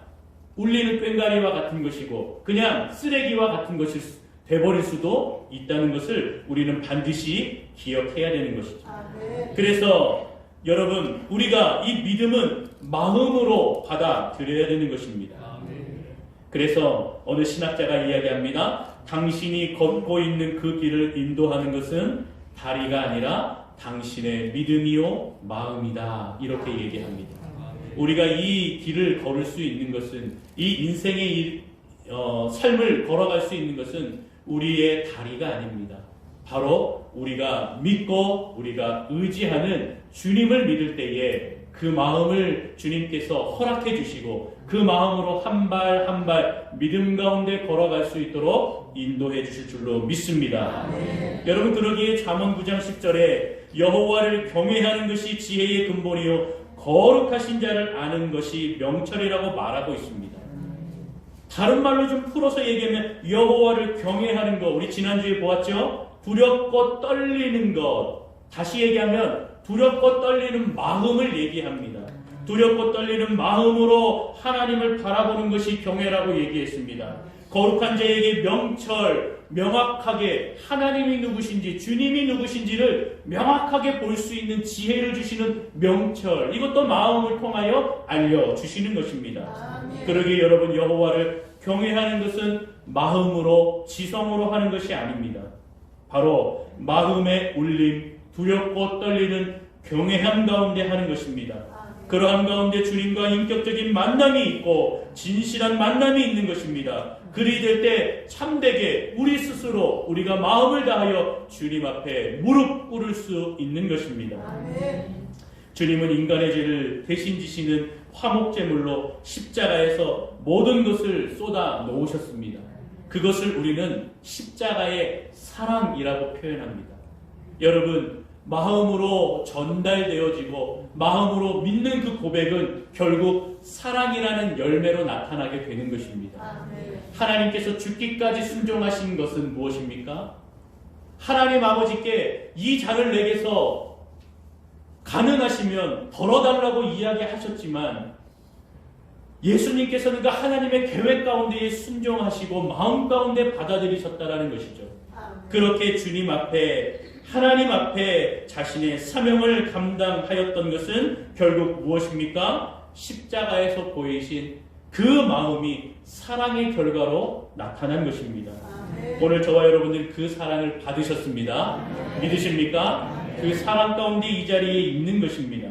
울리는 꽹과리와 같은 것이고 그냥 쓰레기와 같은 것이 돼버릴 수도 있다는 것을 우리는 반드시 기억해야 되는 것이죠. 아멘. 그래서 여러분, 우리가 이 믿음은 마음으로 받아들여야 되는 것입니다. 그래서 어느 신학자가 이야기합니다. 당신이 걷고 있는 그 길을 인도하는 것은 다리가 아니라 당신의 믿음이요 마음이다. 이렇게 얘기합니다. 우리가 이 길을 걸을 수 있는 것은, 이 인생의 삶을 걸어갈 수 있는 것은 우리의 다리가 아닙니다. 바로 우리가 믿고 우리가 의지하는 주님을 믿을 때에 그 마음을 주님께서 허락해 주시고 그 마음으로 한 발 한 발 믿음 가운데 걸어갈 수 있도록 인도해 주실 줄로 믿습니다. 여러분, 그러기에 잠언 9장 10절에 여호와를 경외하는 것이 지혜의 근본이요 거룩하신 자를 아는 것이 명철이라고 말하고 있습니다. 다른 말로 좀 풀어서 얘기하면 여호와를 경외하는 것, 우리 지난주에 보았죠? 두렵고 떨리는 것. 다시 얘기하면 두렵고 떨리는 마음을 얘기합니다. 두렵고 떨리는 마음으로 하나님을 바라보는 것이 경외라고 얘기했습니다. 거룩한 자에게 명철, 명확하게 하나님이 누구신지, 주님이 누구신지를 명확하게 볼 수 있는 지혜를 주시는 명철, 이것도 마음을 통하여 알려주시는 것입니다. 그러기에 여러분, 여호와를 경외하는 것은 마음으로, 지성으로 하는 것이 아닙니다. 바로 마음의 울림, 두렵고 떨리는 경외함 가운데 하는 것입니다. 그러한 가운데 주님과 인격적인 만남이 있고 진실한 만남이 있는 것입니다. 그리 될 때 참되게 우리 스스로 우리가 마음을 다하여 주님 앞에 무릎 꿇을 수 있는 것입니다. 주님은 인간의 죄를 대신 지시는 화목제물로 십자가에서 모든 것을 쏟아 놓으셨습니다. 그것을 우리는 십자가의 사랑이라고 표현합니다. 여러분, 마음으로 전달되어지고 마음으로 믿는 그 고백은 결국 사랑이라는 열매로 나타나게 되는 것입니다. 하나님께서 죽기까지 순종하신 것은 무엇입니까? 하나님 아버지께 이 잔을 내게서 가능하시면 덜어달라고 이야기하셨지만 예수님께서는 그 하나님의 계획 가운데에 순종하시고 마음 가운데 받아들이셨다라는 것이죠. 그렇게 주님 앞에, 하나님 앞에 자신의 사명을 감당하였던 것은 결국 무엇입니까? 십자가에서 보이신 그 마음이 사랑의 결과로 나타난 것입니다. 오늘 저와 여러분들 그 사랑을 받으셨습니다. 믿으십니까? 그 사랑 가운데 이 자리에 있는 것입니다.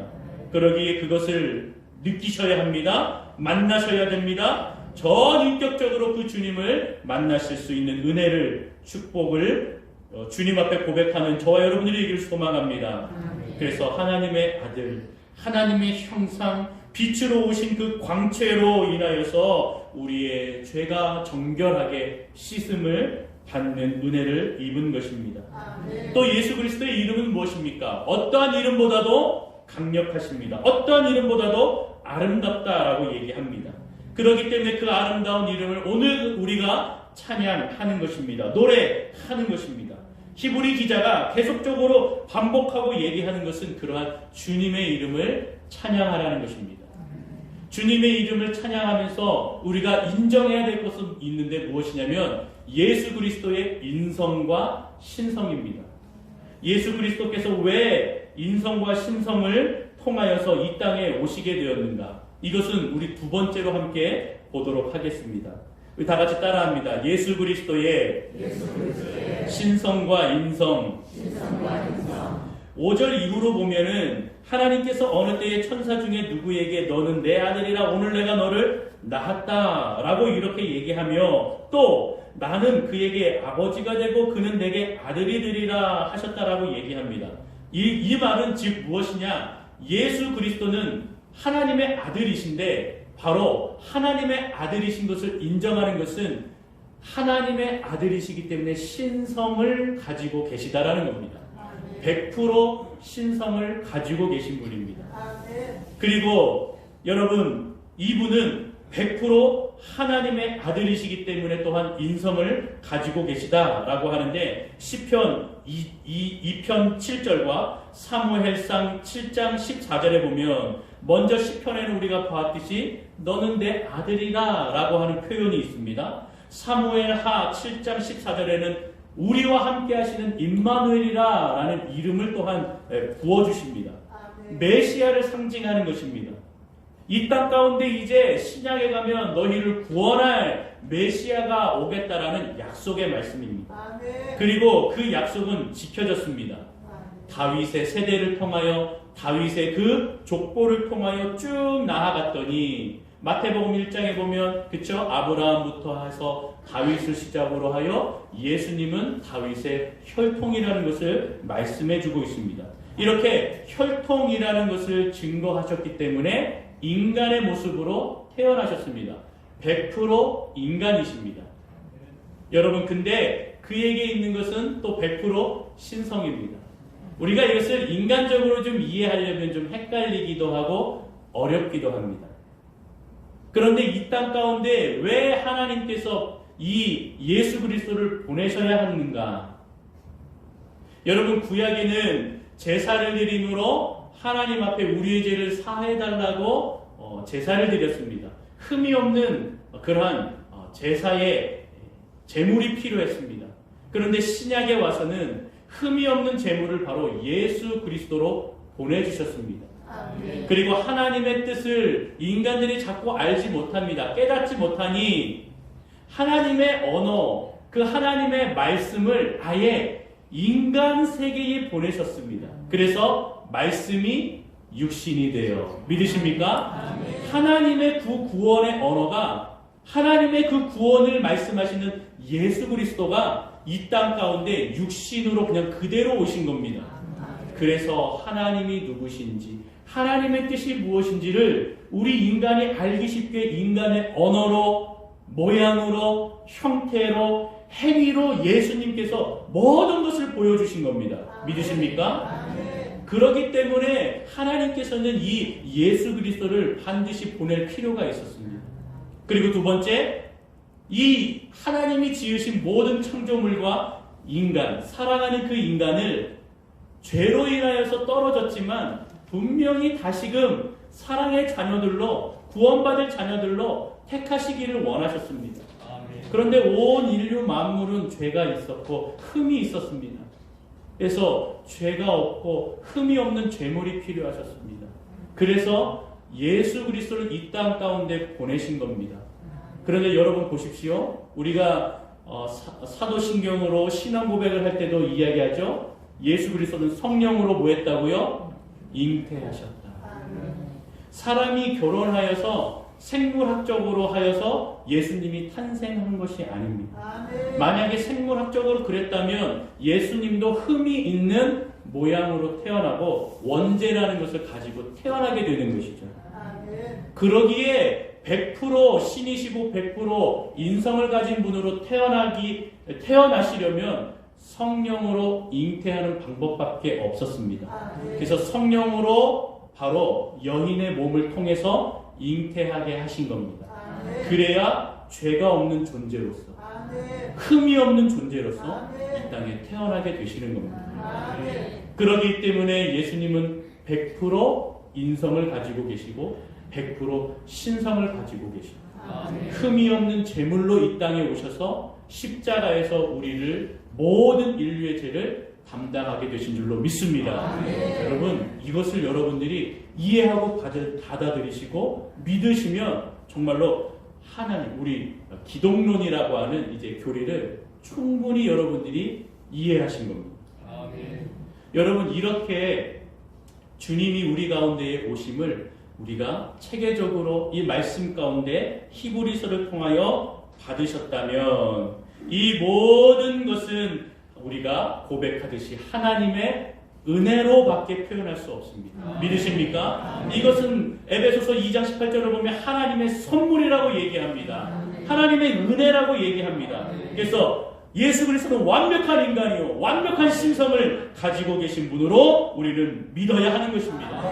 그러기에 그것을 느끼셔야 합니다. 만나셔야 됩니다. 전인격적으로 그 주님을 만나실 수 있는 은혜를, 축복을 주님 앞에 고백하는 저와 여러분들이 되기를 소망합니다. 그래서 하나님의 아들, 하나님의 형상, 빛으로 오신 그 광채로 인하여서 우리의 죄가 정결하게 씻음을 받는 은혜를 입은 것입니다. 또 예수 그리스도의 이름은 무엇입니까? 어떠한 이름보다도 강력하십니다. 어떠한 이름보다도 아름답다라고 얘기합니다. 그렇기 때문에 그 아름다운 이름을 오늘 우리가 찬양하는 것입니다. 노래하는 것입니다. 히브리 기자가 계속적으로 반복하고 얘기하는 것은 그러한 주님의 이름을 찬양하라는 것입니다. 주님의 이름을 찬양하면서 우리가 인정해야 될 것은 있는데 무엇이냐면 예수 그리스도의 인성과 신성입니다. 예수 그리스도께서 왜 인성과 신성을 통하여서 이 땅에 오시게 되었는가? 이것은 우리 두 번째로 함께 보도록 하겠습니다. 우리 다 같이 따라합니다. 예수 그리스도의 신성과 인성. 5절 이후로 보면은 하나님께서 어느 때에 천사 중에 누구에게 너는 내 아들이라 오늘 내가 너를 낳았다 라고 이렇게 얘기하며 또 나는 그에게 아버지가 되고 그는 내게 아들이 되리라 하셨다라고 얘기합니다. 이 말은 즉 무엇이냐? 예수 그리스도는 하나님의 아들이신데 바로 하나님의 아들이신 것을 인정하는 것은 하나님의 아들이시기 때문에 신성을 가지고 계시다라는 겁니다. 100% 신성을 가지고 계신 분입니다. 그리고 여러분 이분은 100% 하나님의 아들이시기 때문에 또한 인성을 가지고 계시다라고 하는데 시편 2편 7절과 사무엘상 7장 14절에 보면 먼저 시편에는 우리가 봤듯이 너는 내 아들이다 라고 하는 표현이 있습니다. 사무엘하 7장 14절에는 우리와 함께 하시는 임마누엘이라 라는 이름을 또한 부어주십니다. 메시아를 상징하는 것입니다. 이 땅 가운데 이제 신약에 가면 너희를 구원할 메시아가 오겠다라는 약속의 말씀입니다. 그리고 그 약속은 지켜졌습니다. 다윗의 세대를 통하여 다윗의 그 족보를 통하여 쭉 나아갔더니 마태복음 1장에 보면 그쵸? 아브라함부터 해서 다윗을 시작으로 하여 예수님은 다윗의 혈통이라는 것을 말씀해 주고 있습니다. 이렇게 혈통이라는 것을 증거하셨기 때문에 인간의 모습으로 태어나셨습니다. 100% 인간이십니다. 여러분 근데 그에게 있는 것은 또 100% 신성입니다. 우리가 이것을 인간적으로 좀 이해하려면 좀 헷갈리기도 하고 어렵기도 합니다. 그런데 이 땅 가운데 왜 하나님께서 이 예수 그리스도를 보내셔야 하는가? 여러분 구약에는 제사를 드림으로 하나님 앞에 우리의 죄를 사해달라고 제사를 드렸습니다. 흠이 없는 그러한 제사의 제물이 필요했습니다. 그런데 신약에 와서는 흠이 없는 제물을 바로 예수 그리스도로 보내주셨습니다. 그리고 하나님의 뜻을 인간들이 자꾸 알지 못합니다. 깨닫지 못하니 하나님의 언어, 그 하나님의 말씀을 아예 인간 세계에 보내셨습니다. 그래서 말씀이 육신이 되어 믿으십니까? 하나님의 그 구원의 언어가 하나님의 그 구원을 말씀하시는 예수 그리스도가 이 땅 가운데 육신으로 그냥 그대로 오신 겁니다. 그래서 하나님이 누구신지 하나님의 뜻이 무엇인지를 우리 인간이 알기 쉽게 인간의 언어로 모양으로 형태로 행위로 예수님께서 모든 것을 보여주신 겁니다. 믿으십니까? 그렇기 때문에 하나님께서는 이 예수 그리스도를 반드시 보낼 필요가 있었습니다. 그리고 두 번째, 이 하나님이 지으신 모든 창조물과 인간, 사랑하는 그 인간을 죄로 인하여서 떨어졌지만 분명히 다시금 사랑의 자녀들로 구원받을 자녀들로 택하시기를 원하셨습니다. 그런데 온 인류 만물은 죄가 있었고 흠이 있었습니다. 그래서 죄가 없고 흠이 없는 죄물이 필요하셨습니다. 그래서 예수 그리스도를 이 땅 가운데 보내신 겁니다. 그런데 여러분 보십시오. 우리가 사도신경으로 신앙 고백을 할 때도 이야기하죠. 예수 그리스도는 성령으로 뭐 했다고요? 잉태하셨다. 사람이 결혼하여서 생물학적으로 하여서 예수님이 탄생한 것이 아닙니다. 만약에 생물학적으로 그랬다면 예수님도 흠이 있는 모양으로 태어나고 원죄라는 것을 가지고 태어나게 되는 것이죠. 그러기에 100% 신이시고 100% 인성을 가진 분으로 태어나시려면 성령으로 잉태하는 방법밖에 없었습니다. 그래서 성령으로 바로 여인의 몸을 통해서 잉태하게 하신 겁니다. 그래야 죄가 없는 존재로서 흠이 없는 존재로서 이 땅에 태어나게 되시는 겁니다. 그렇기 때문에 예수님은 100% 인성을 가지고 계시고 100% 신성을 가지고 계십니다. 흠이 없는 제물로 이 땅에 오셔서 십자가에서 우리를 모든 인류의 죄를 담당하게 되신 줄로 믿습니다. 여러분 이것을 여러분들이 이해하고 받아들이시고 믿으시면 정말로 하나님 우리 기독론이라고 하는 이제 교리를 충분히 여러분들이 이해하신 겁니다. 여러분 이렇게 주님이 우리 가운데에 오심을 우리가 체계적으로 이 말씀 가운데 히브리서를 통하여 받으셨다면 이 모든 것은 우리가 고백하듯이 하나님의 은혜로밖에 표현할 수 없습니다. 믿으십니까? 이것은 에베소서 2장 18절을 보면 하나님의 선물이라고 얘기합니다. 하나님의 은혜라고 얘기합니다. 그래서 예수 그리스도는 완벽한 인간이요 완벽한 신성을 가지고 계신 분으로 우리는 믿어야 하는 것입니다.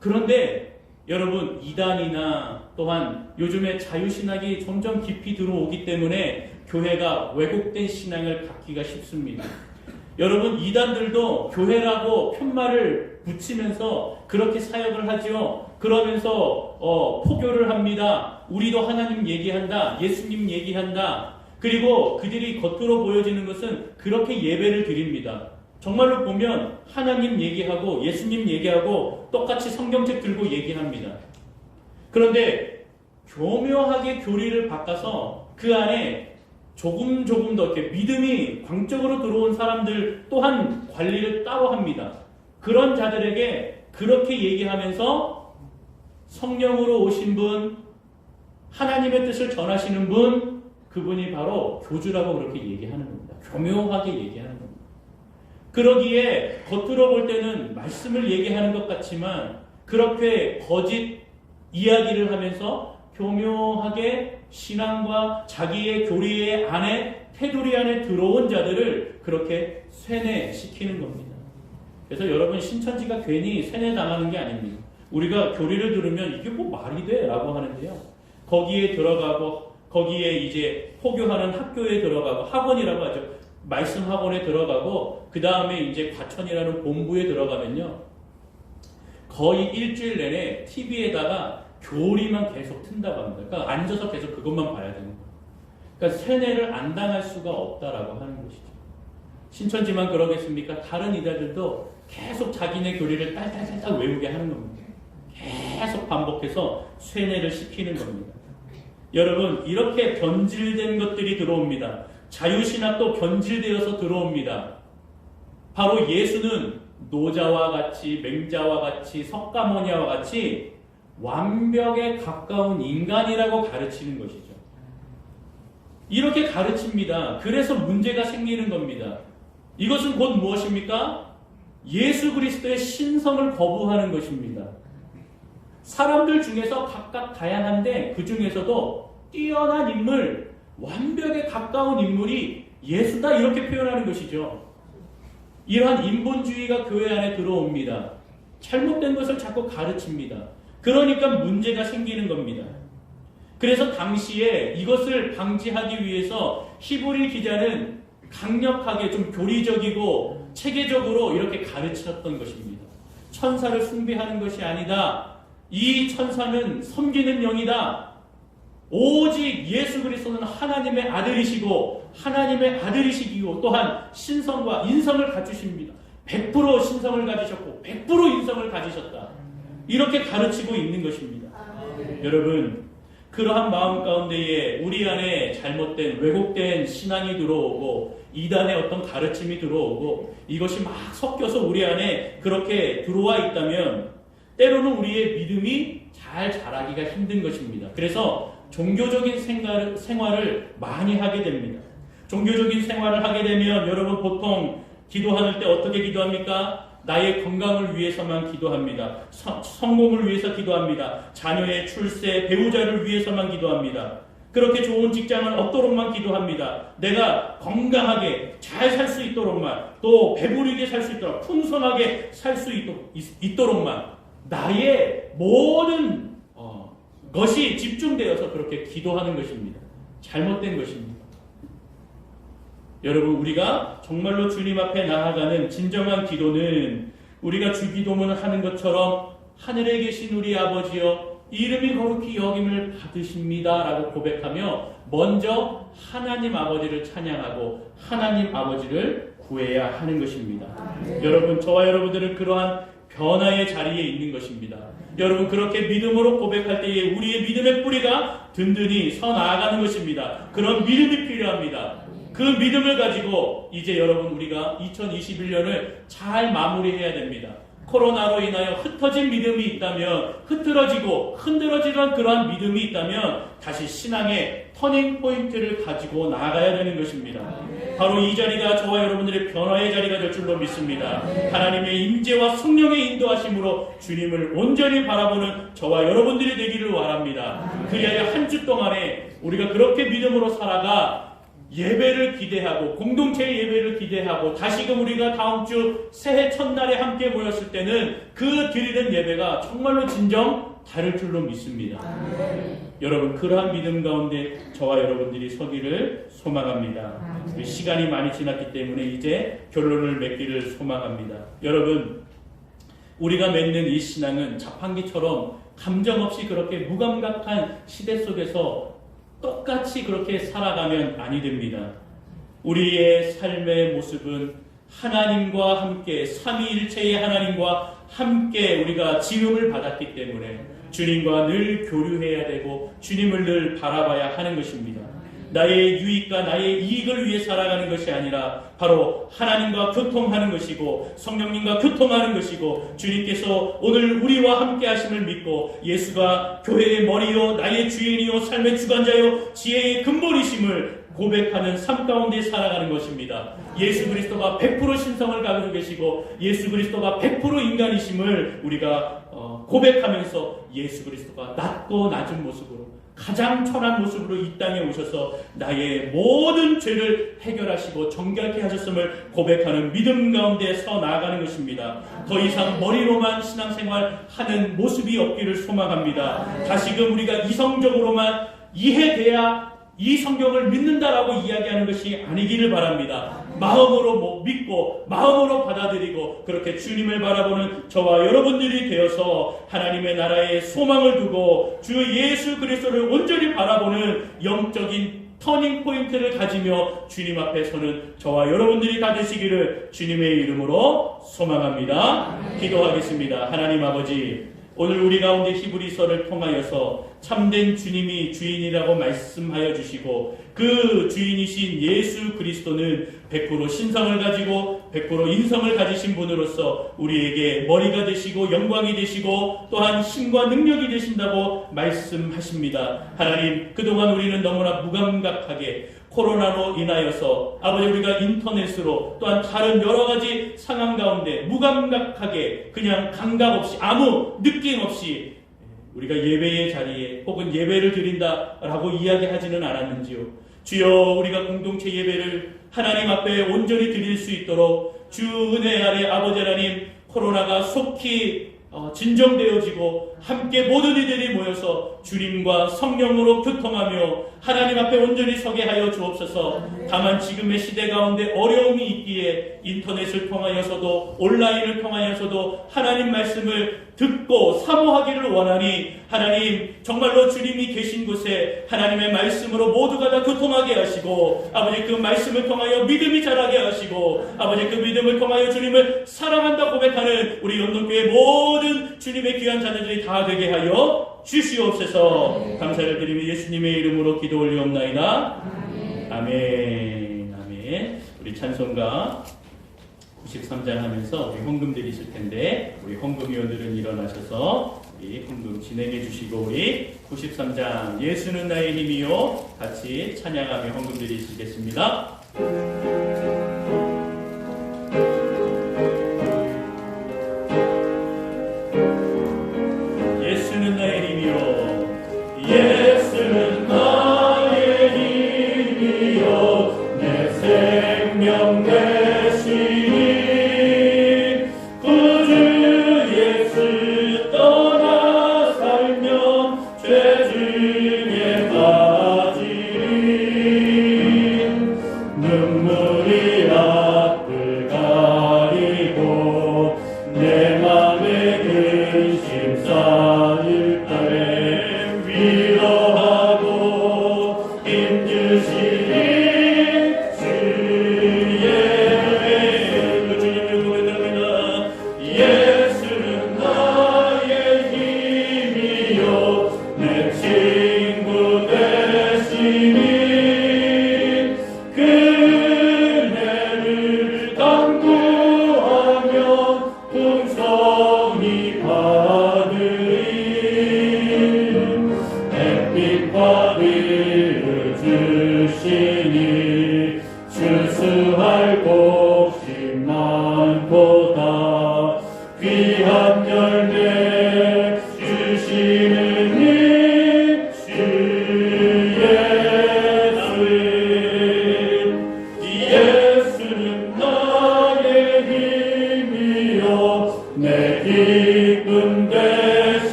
그런데 여러분, 이단이나 또한 요즘에 자유신학이 점점 깊이 들어오기 때문에 교회가 왜곡된 신앙을 갖기가 쉽습니다. 여러분, 이단들도 교회라고 편말을 붙이면서 그렇게 사역을 하죠. 그러면서 포교를 합니다. 우리도 하나님 얘기한다. 예수님 얘기한다. 그리고 그들이 겉으로 보여지는 것은 그렇게 예배를 드립니다. 정말로 보면 하나님 얘기하고 예수님 얘기하고 똑같이 성경책 들고 얘기합니다. 그런데 교묘하게 교리를 바꿔서 그 안에 조금 더 이렇게 믿음이 광적으로 들어온 사람들 또한 관리를 따로 합니다. 그런 자들에게 그렇게 얘기하면서 성령으로 오신 분, 하나님의 뜻을 전하시는 분, 그분이 바로 교주라고 그렇게 얘기하는 겁니다. 교묘하게 얘기하는 겁니다. 그러기에 겉으로 볼 때는 말씀을 얘기하는 것 같지만 그렇게 거짓 이야기를 하면서 교묘하게 신앙과 자기의 교리의 안에 테두리 안에 들어온 자들을 그렇게 쇠뇌시키는 겁니다. 그래서 여러분, 신천지가 괜히 쇠뇌당하는 게 아닙니다. 우리가 교리를 들으면 이게 뭐 말이 돼? 라고 하는데요. 거기에 들어가고 거기에 이제 포교하는 학교에 들어가고 학원이라고 하죠. 말씀 학원에 들어가고 그 다음에 이제 과천이라는 본부에 들어가면요. 거의 일주일 내내 TV에다가 교리만 계속 튼다고 합니다. 그러니까 앉아서 계속 그것만 봐야 되는 거예요. 그러니까 세뇌를 안 당할 수가 없다라고 하는 것이죠. 신천지만 그러겠습니까? 다른 이단들도 계속 자기네 교리를 딸딸딸 외우게 하는 겁니다. 계속 반복해서 세뇌를 시키는 겁니다. 여러분, 이렇게 변질된 것들이 들어옵니다. 자유신학도 변질되어서 들어옵니다. 바로 예수는 노자와 같이 맹자와 같이 석가모니와 같이 완벽에 가까운 인간이라고 가르치는 것이죠. 이렇게 가르칩니다. 그래서 문제가 생기는 겁니다. 이것은 곧 무엇입니까? 예수 그리스도의 신성을 거부하는 것입니다. 사람들 중에서 각각 다양한데 그 중에서도 뛰어난 인물, 완벽에 가까운 인물이 예수다 이렇게 표현하는 것이죠. 이러한 인본주의가 교회 안에 들어옵니다. 잘못된 것을 자꾸 가르칩니다. 그러니까 문제가 생기는 겁니다. 그래서 당시에 이것을 방지하기 위해서 히브리 기자는 강력하게 좀 교리적이고 체계적으로 이렇게 가르쳤던 것입니다. 천사를 숭배하는 것이 아니다. 이 천사는 섬기는 영이다. 오직 예수 그리스도는 하나님의 아들이시고 하나님의 아들이시기고 또한 신성과 인성을 갖추십니다. 100% 신성을 가지셨고 100% 인성을 가지셨다. 이렇게 가르치고 있는 것입니다. 여러분, 그러한 마음 가운데에 우리 안에 잘못된 왜곡된 신앙이 들어오고 이단의 어떤 가르침이 들어오고 이것이 막 섞여서 우리 안에 그렇게 들어와 있다면 때로는 우리의 믿음이 잘 자라기가 힘든 것입니다. 그래서 종교적인 생활을 많이 하게 됩니다. 종교적인 생활을 하게 되면 여러분 보통 기도할 때 어떻게 기도합니까? 나의 건강을 위해서만 기도합니다. 성공을 위해서 기도합니다. 자녀의 출세, 배우자를 위해서만 기도합니다. 그렇게 좋은 직장을 얻도록만 기도합니다. 내가 건강하게 잘 살 수 있도록만, 또 배부르게 살 수 있도록, 풍성하게 살 수 있도록만 나의 모든 것이 집중되어서 그렇게 기도하는 것입니다. 잘못된 것입니다. 여러분, 우리가 정말로 주님 앞에 나아가는 진정한 기도는 우리가 주기도문을 하는 것처럼 하늘에 계신 우리 아버지여 이름이 거룩히 여김을 받으십니다 라고 고백하며 먼저 하나님 아버지를 찬양하고 하나님 아버지를 구해야 하는 것입니다. 여러분, 저와 여러분들은 그러한 변화의 자리에 있는 것입니다. 여러분, 그렇게 믿음으로 고백할 때에 우리의 믿음의 뿌리가 든든히 서 나아가는 것입니다. 그런 믿음이 필요합니다. 그 믿음을 가지고 이제 여러분 우리가 2021년을 잘 마무리해야 됩니다. 코로나로 인하여 흩어진 믿음이 있다면, 흐트러지고 흔들어지던 그러한 믿음이 있다면 다시 신앙의 터닝 포인트를 가지고 나아가야 되는 것입니다. 바로 이 자리가 저와 여러분들의 변화의 자리가 될 줄로 믿습니다. 하나님의 임재와 성령의 인도하심으로 주님을 온전히 바라보는 저와 여러분들이 되기를 바랍니다. 그리하여 한 주 동안에 우리가 그렇게 믿음으로 살아가 예배를 기대하고, 공동체의 예배를 기대하고, 다시금 우리가 다음 주 새해 첫날에 함께 모였을 때는 그 드리는 예배가 정말로 진정 다를 줄로 믿습니다. 여러분, 그러한 믿음 가운데 저와 여러분들이 서기를 소망합니다. 우리 시간이 많이 지났기 때문에 이제 결론을 맺기를 소망합니다. 여러분, 우리가 맺는 이 신앙은 자판기처럼 감정 없이 그렇게 무감각한 시대 속에서 똑같이 그렇게 살아가면 아니 됩니다. 우리의 삶의 모습은 하나님과 함께, 삼위일체의 하나님과 함께 우리가 지음을 받았기 때문에 주님과 늘 교류해야 되고 주님을 늘 바라봐야 하는 것입니다. 나의 유익과 나의 이익을 위해 살아가는 것이 아니라 바로 하나님과 교통하는 것이고 성령님과 교통하는 것이고, 주님께서 오늘 우리와 함께 하심을 믿고 예수가 교회의 머리요 나의 주인이요 삶의 주관자요 지혜의 근본이심을 고백하는 삶 가운데 살아가는 것입니다. 예수 그리스도가 100% 신성을 가지고 계시고 예수 그리스도가 100% 인간이심을 우리가 고백하면서 예수 그리스도가 낮고 낮은 모습으로, 가장 천한 모습으로 이 땅에 오셔서 나의 모든 죄를 해결하시고 정결케 하셨음을 고백하는 믿음 가운데 서 나아가는 것입니다. 더 이상 머리로만 신앙생활 하는 모습이 없기를 소망합니다. 다시금 우리가 이성적으로만 이해돼야 이 성경을 믿는다라고 이야기하는 것이 아니기를 바랍니다. 마음으로 믿고 마음으로 받아들이고 그렇게 주님을 바라보는 저와 여러분들이 되어서 하나님의 나라에 소망을 두고 주 예수 그리스도를 온전히 바라보는 영적인 터닝 포인트를 가지며 주님 앞에 서는 저와 여러분들이 다 되시기를 주님의 이름으로 소망합니다. 기도하겠습니다. 하나님 아버지, 오늘 우리 가운데 히브리서를 통하여서 참된 주님이 주인이라고 말씀하여 주시고 그 주인이신 예수 그리스도는 100% 신성을 가지고 100% 인성을 가지신 분으로서 우리에게 머리가 되시고 영광이 되시고 또한 힘과 능력이 되신다고 말씀하십니다. 하나님, 그동안 우리는 너무나 무감각하게 코로나로 인하여서 아버지 우리가 인터넷으로 또한 다른 여러 가지 상황 가운데 무감각하게 그냥 감각 없이 아무 느낌 없이 우리가 예배의 자리에 혹은 예배를 드린다라고 이야기하지는 않았는지요. 주여, 우리가 공동체 예배를 하나님 앞에 온전히 드릴 수 있도록 주 은혜 아래 아버지 하나님, 코로나가 속히 진정되어지고 함께 모든 이들이 모여서 주님과 성령으로 교통하며 하나님 앞에 온전히 서게 하여 주옵소서. 다만 지금의 시대 가운데 어려움이 있기에 인터넷을 통하여서도 온라인을 통하여서도 하나님 말씀을 듣고 사모하기를 원하니 하나님, 정말로 주님이 계신 곳에 하나님의 말씀으로 모두가 다 교통하게 하시고 아버지 그 말씀을 통하여 믿음이 자라게 하시고 아버지 그 믿음을 통하여 주님을 사랑한다 고백하는 우리 연동교회 모든 주님의 귀한 자녀들이 다 되게 하여 주시옵소서. 감사를 드리며 예수님의 이름으로 기도 올리옵나이다. 아멘. 아멘. 우리 찬송가 93장 하면서 우리 헌금 드리실 텐데 우리 헌금위원들은 일어나셔서 우리 헌금 진행해 주시고 우리 93장 예수는 나의 힘이요 같이 찬양하며 헌금 드리시겠습니다. 예수는 나의 힘이요 예수는 나의 힘이요 내 생명 되시니 그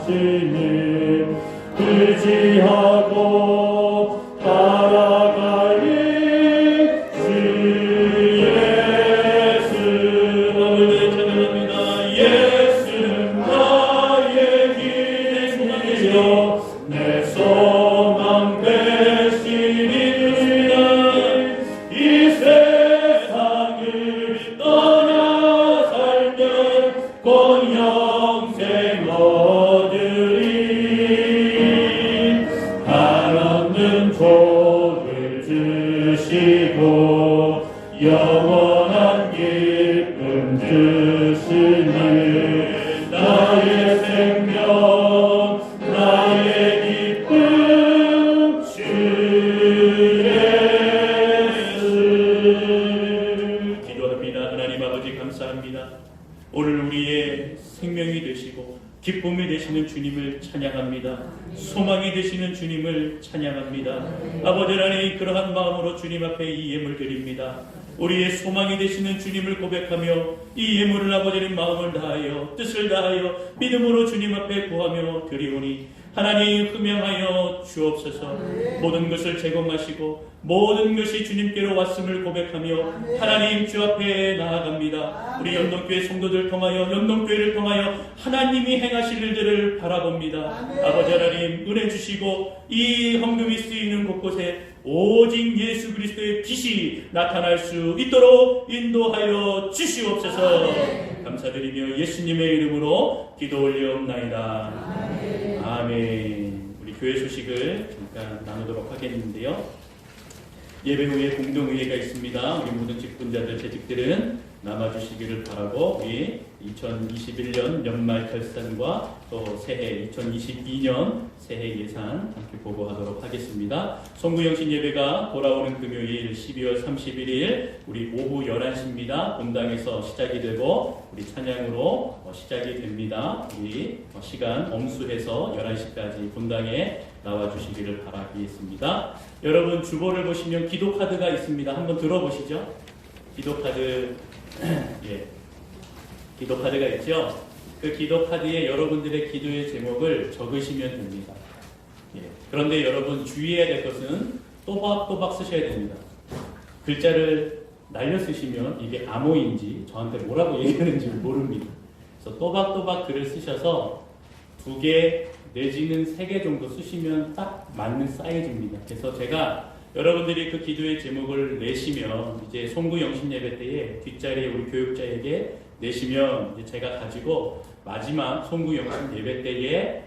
주님 의지하고 따라가리 주 예수 오늘 찬양합니다. 예수 나의 길이요 내 소망 되시니 이 세상을 떠나 살면 곧 영생 얻으리 한없는 복을 주시고 영원한 기쁨 주시니 나의 생명 나의 기쁨 주 예수 기도합니다. 하나님 아버지 감사합니다. 오늘 우리의 생명이 되시고 기쁨이 되시는 주님을 찬양합니다. 소망이 되시는 주님을 찬양합니다. 아버지 하나님 그러한 마음으로 주님 앞에 이 예물 드립니다. 우리의 소망이 되시는 주님을 고백하며 이 예물을 아버지 하나님 마음을 다하여 뜻을 다하여 믿음으로 주님 앞에 구하며 드리오니 하나님 흠양하여 주옵소서. 모든 것을 제공하시고 모든 것이 주님께로 왔음을 고백하며 하나님 주 앞에 나아갑니다. 우리 연동교회 성도들 통하여 연동교회를 통하여 하나님이 행하실 일들을 바라봅니다. 아버지 하나님 은혜 주시고 이 헌금이 쓰이는 곳곳에 오직 예수 그리스도의 빛이 나타날 수 있도록 인도하여 주시옵소서. 감사드리며 예수님의 이름으로 기도 올리옵나이다. 아멘. 우리 교회 소식을 잠깐 나누도록 하겠는데요. 예배 후에 공동의회가 있습니다. 우리 모든 직분자들, 재직들은 남아주시기를 바라고 우리 2021년 연말 결산과 또 새해 2022년 새해 예산 함께 보고하도록 하겠습니다. 송구영신 예배가 돌아오는 금요일 12월 31일 우리 오후 11시입니다. 본당에서 시작이 되고 우리 찬양으로 시작이 됩니다. 우리 시간 엄수해서 11시까지 본당에 나와주시기를 바라겠습니다. 여러분 주보를 보시면 기도카드가 있습니다. 한번 들어보시죠. 기도카드 예, 기도카드가 있죠. 그 기도카드에 여러분들의 기도의 제목을 적으시면 됩니다. 예, 그런데 여러분 주의해야 될 것은 또박또박 쓰셔야 됩니다. 글자를 날려 쓰시면 이게 암호인지 저한테 뭐라고 얘기하는지 모릅니다. 그래서 또박또박 글을 쓰셔서 2개 내지는 3개 정도 쓰시면 딱 맞는 사이즈입니다. 그래서 제가 여러분들이 그 기도의 제목을 내시면 이제 송구 영신 예배 때에 뒷자리에 우리 교육자에게 내시면 이제 제가 가지고 마지막 송구 영신 예배 때에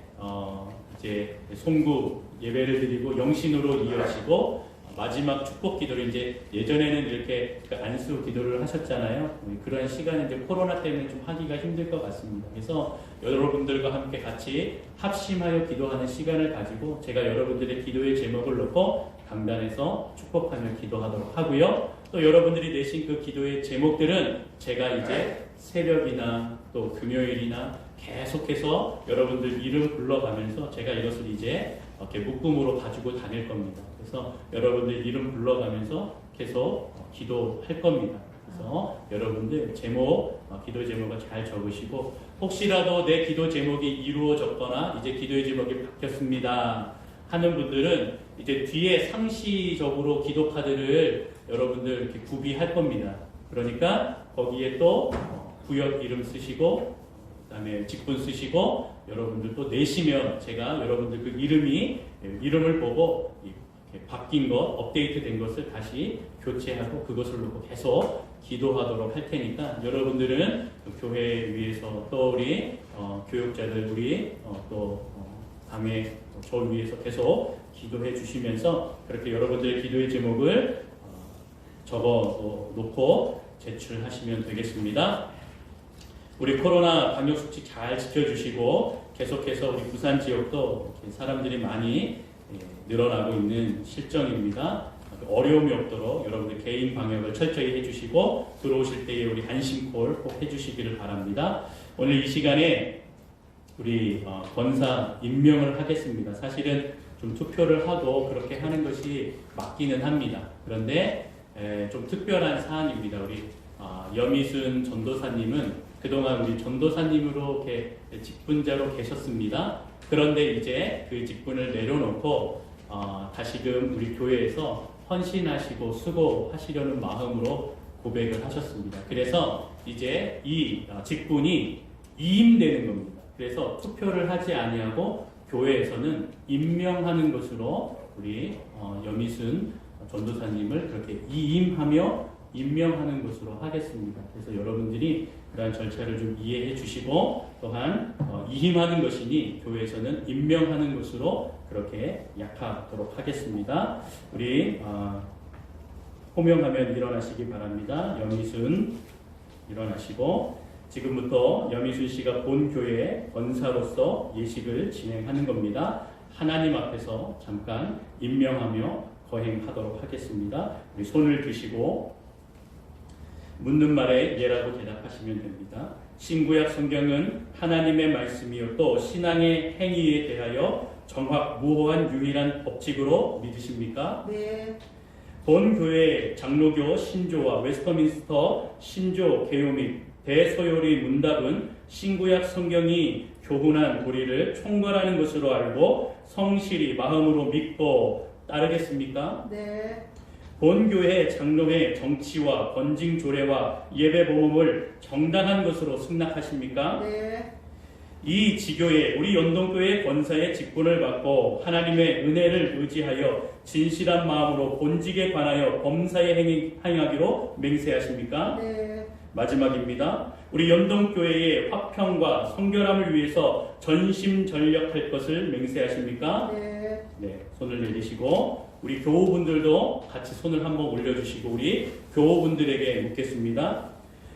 이제 송구 예배를 드리고 영신으로 이어지고 마지막 축복 기도를 이제 예전에는 이렇게 그 안수 기도를 하셨잖아요. 그런 시간에 이제 코로나 때문에 좀 하기가 힘들 것 같습니다. 그래서 여러분들과 함께 같이 합심하여 기도하는 시간을 가지고 제가 여러분들의 기도의 제목을 넣고 강단에서 축복하며 기도하도록 하고요. 또 여러분들이 내신 그 기도의 제목들은 제가 이제 새벽이나 또 금요일이나 계속해서 여러분들 이름 불러가면서 제가 이것을 이제 이렇게 묶음으로 가지고 다닐 겁니다. 그래서 여러분들 이름 불러가면서 계속 기도할 겁니다. 그래서 여러분들 제목, 기도 제목을 잘 적으시고 혹시라도 내 기도 제목이 이루어졌거나 이제 기도의 제목이 바뀌었습니다 하는 분들은 이제 뒤에 상시적으로 기도 카드를 여러분들 이렇게 구비할 겁니다. 그러니까 거기에 또 구역 이름 쓰시고 그다음에 직분 쓰시고 여러분들 또 내시면 제가 여러분들 그 이름을 보고 이렇게 바뀐 것, 업데이트된 것을 다시 교체하고 그것을 놓고 계속 기도하도록 할 테니까 여러분들은 그 교회 위에서 또 우리 교육자들 우리 또 당회 저 위에서 계속 기도해 주시면서 그렇게 여러분들의 기도의 제목을 적어 놓고 제출하시면 되겠습니다. 우리 코로나 방역수칙 잘 지켜주시고 계속해서 우리 부산 지역도 사람들이 많이 늘어나고 있는 실정입니다. 어려움이 없도록 여러분들 개인 방역을 철저히 해주시고 들어오실 때에 우리 안심콜 꼭 해주시기를 바랍니다. 오늘 이 시간에 우리 권사 임명을 하겠습니다. 사실은 좀 투표를 하고 그렇게 하는 것이 맞기는 합니다. 그런데 좀 특별한 사안입니다. 우리 염희순 전도사님은 그동안 우리 전도사님으로 이렇게 직분자로 계셨습니다. 그런데 이제 그 직분을 내려놓고 다시금 우리 교회에서 헌신하시고 수고하시려는 마음으로 고백을 하셨습니다. 그래서 이제 이 직분이 이임되는 겁니다. 그래서 투표를 하지 아니하고 교회에서는 임명하는 것으로 우리 여미순 전도사님을 그렇게 이임하며 임명하는 것으로 하겠습니다. 그래서 여러분들이 그러한 절차를 좀 이해해 주시고 또한 이임하는 것이니 교회에서는 임명하는 것으로 그렇게 약하도록 하겠습니다. 우리 호명하면 일어나시기 바랍니다. 여미순 일어나시고 지금부터 여미순 씨가 본 교회의 권사로서 예식을 진행하는 겁니다. 하나님 앞에서 잠깐 임명하며 거행하도록 하겠습니다. 우리 손을 드시고 묻는 말에 예라고 대답하시면 됩니다. 신구약 성경은 하나님의 말씀이요 또 신앙의 행위에 대하여 정확무호한 유일한 법칙으로 믿으십니까? 네. 본 교회 장로교 신조와 웨스터민스터 신조 개요 및 대소요리 문답은 신구약 성경이 교훈한 도리를 총괄하는 것으로 알고 성실히 마음으로 믿고 따르겠습니까? 네. 본교회 장로의 정치와 번징 조례와 예배 보험을 정당한 것으로 승낙하십니까? 네. 이 지교에 우리 연동교회 권사의 직분을 받고 하나님의 은혜를 의지하여 진실한 마음으로 본직에 관하여 범사에 행하기로 맹세하십니까? 네. 마지막입니다. 우리 연동교회의 화평과 성결함을 위해서 전심전력할 것을 맹세하십니까? 네. 네, 손을 내리시고 우리 교우분들도 같이 손을 한번 올려주시고 우리 교우분들에게 묻겠습니다.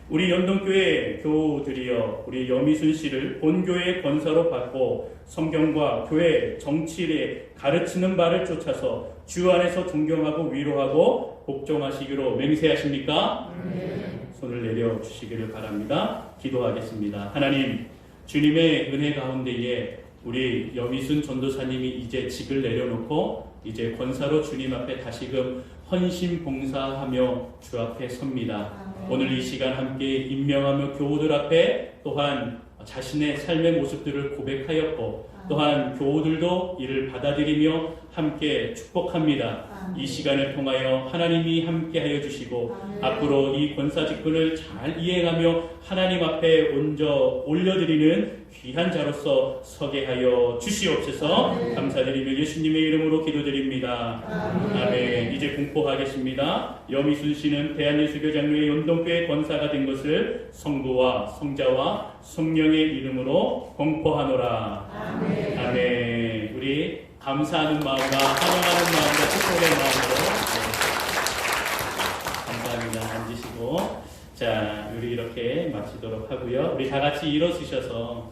우리 연동교회 교우들이여 우리 여미순 씨를 본교회 권사로 받고 성경과 교회 정치를 가르치는 바를 쫓아서 주 안에서 존경하고 위로하고 복종하시기로 맹세하십니까? 네. 손을 내려주시기를 바랍니다. 기도하겠습니다. 하나님, 주님의 은혜 가운데에 우리 여미순 전도사님이 이제 직을 내려놓고 이제 권사로 주님 앞에 다시금 헌신 봉사하며 주 앞에 섭니다. 오늘 이 시간 함께 임명하며 교우들 앞에 또한 자신의 삶의 모습들을 고백하였고 또한 교우들도 이를 받아들이며 함께 축복합니다. 이 시간을 통하여 하나님이 함께 하여 주시고 앞으로 이 권사 직분을 잘 이행하며 하나님 앞에 올려드리는 귀한 자로서 서게 하여 주시옵소서. 감사드리며 예수님의 이름으로 기도드립니다. 아멘. 이제 공포하겠습니다. 여미순 씨는 대한예수교 장로의 연동교회 권사가 된 것을 성부와 성자와 성령의 이름으로 공포하노라. 아멘. 아멘. 우리 감사하는 마음과 환영하는 마음과 축복의 마음으로 감사합니다. 앉으시고 자, 우리 이렇게 마치도록 하고요. 우리 다 같이 일어서셔서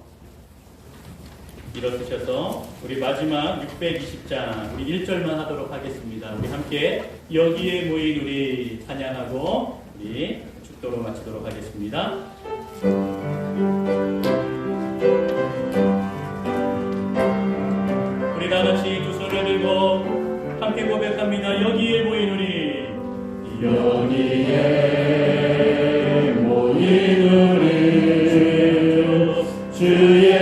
우리 마지막 620장 우리 1절만 하도록 하겠습니다. 우리 함께 여기에 모인 우리 찬양하고 우리 축도로 마치도록 하겠습니다. 우리 다 같이 두 손을 들고 함께 고백합니다. 여기에 모인 우리 여기에 모인 우리 주의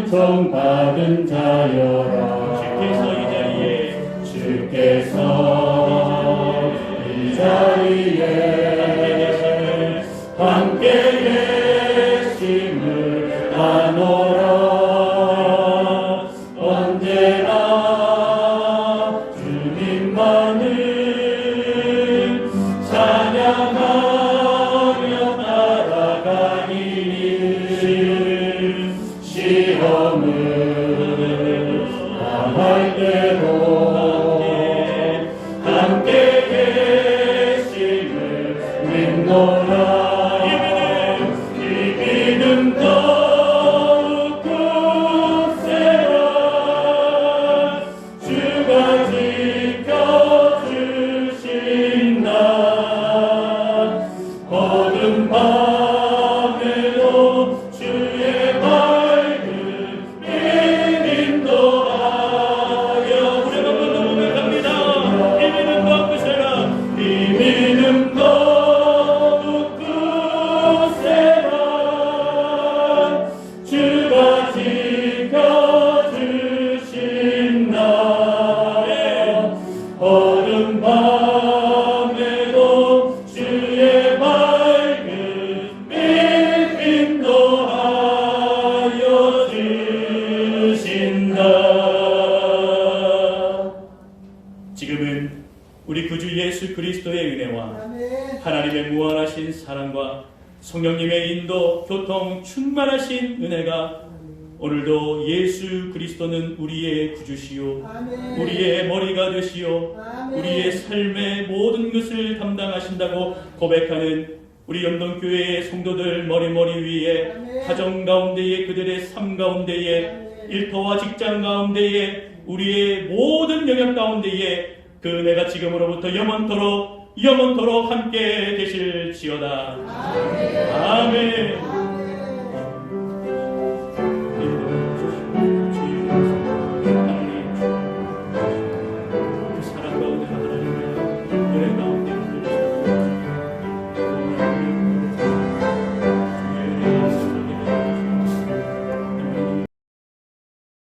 은총 받은 자여라. 주께서 이 자리에 함께 계심을 아노라. 언제나 주님만을 찬양하며 따라가니 시험을 당할 때도 함께 계심을 믿노라. 이 믿음 더욱 굳세라. 주가 지켜주신 날 어두운 밤에도 주의 밝은 빛 인도하여 하나님의 무한하신 사랑과 성령님의 인도, 교통, 충만하신 은혜가 오늘도 예수 그리스도는 우리의 구주시요 아멘. 우리의 머리가 되시오 아멘. 우리의 삶의 모든 것을 담당하신다고 고백하는 우리 영동교회의 성도들 머리 위에 아멘. 가정 가운데에 그들의 삶 가운데에 아멘. 일터와 직장 가운데에 우리의 모든 영역 가운데에 그 은혜가 지금으로부터 영원토록 함께 계실지어다. 아멘.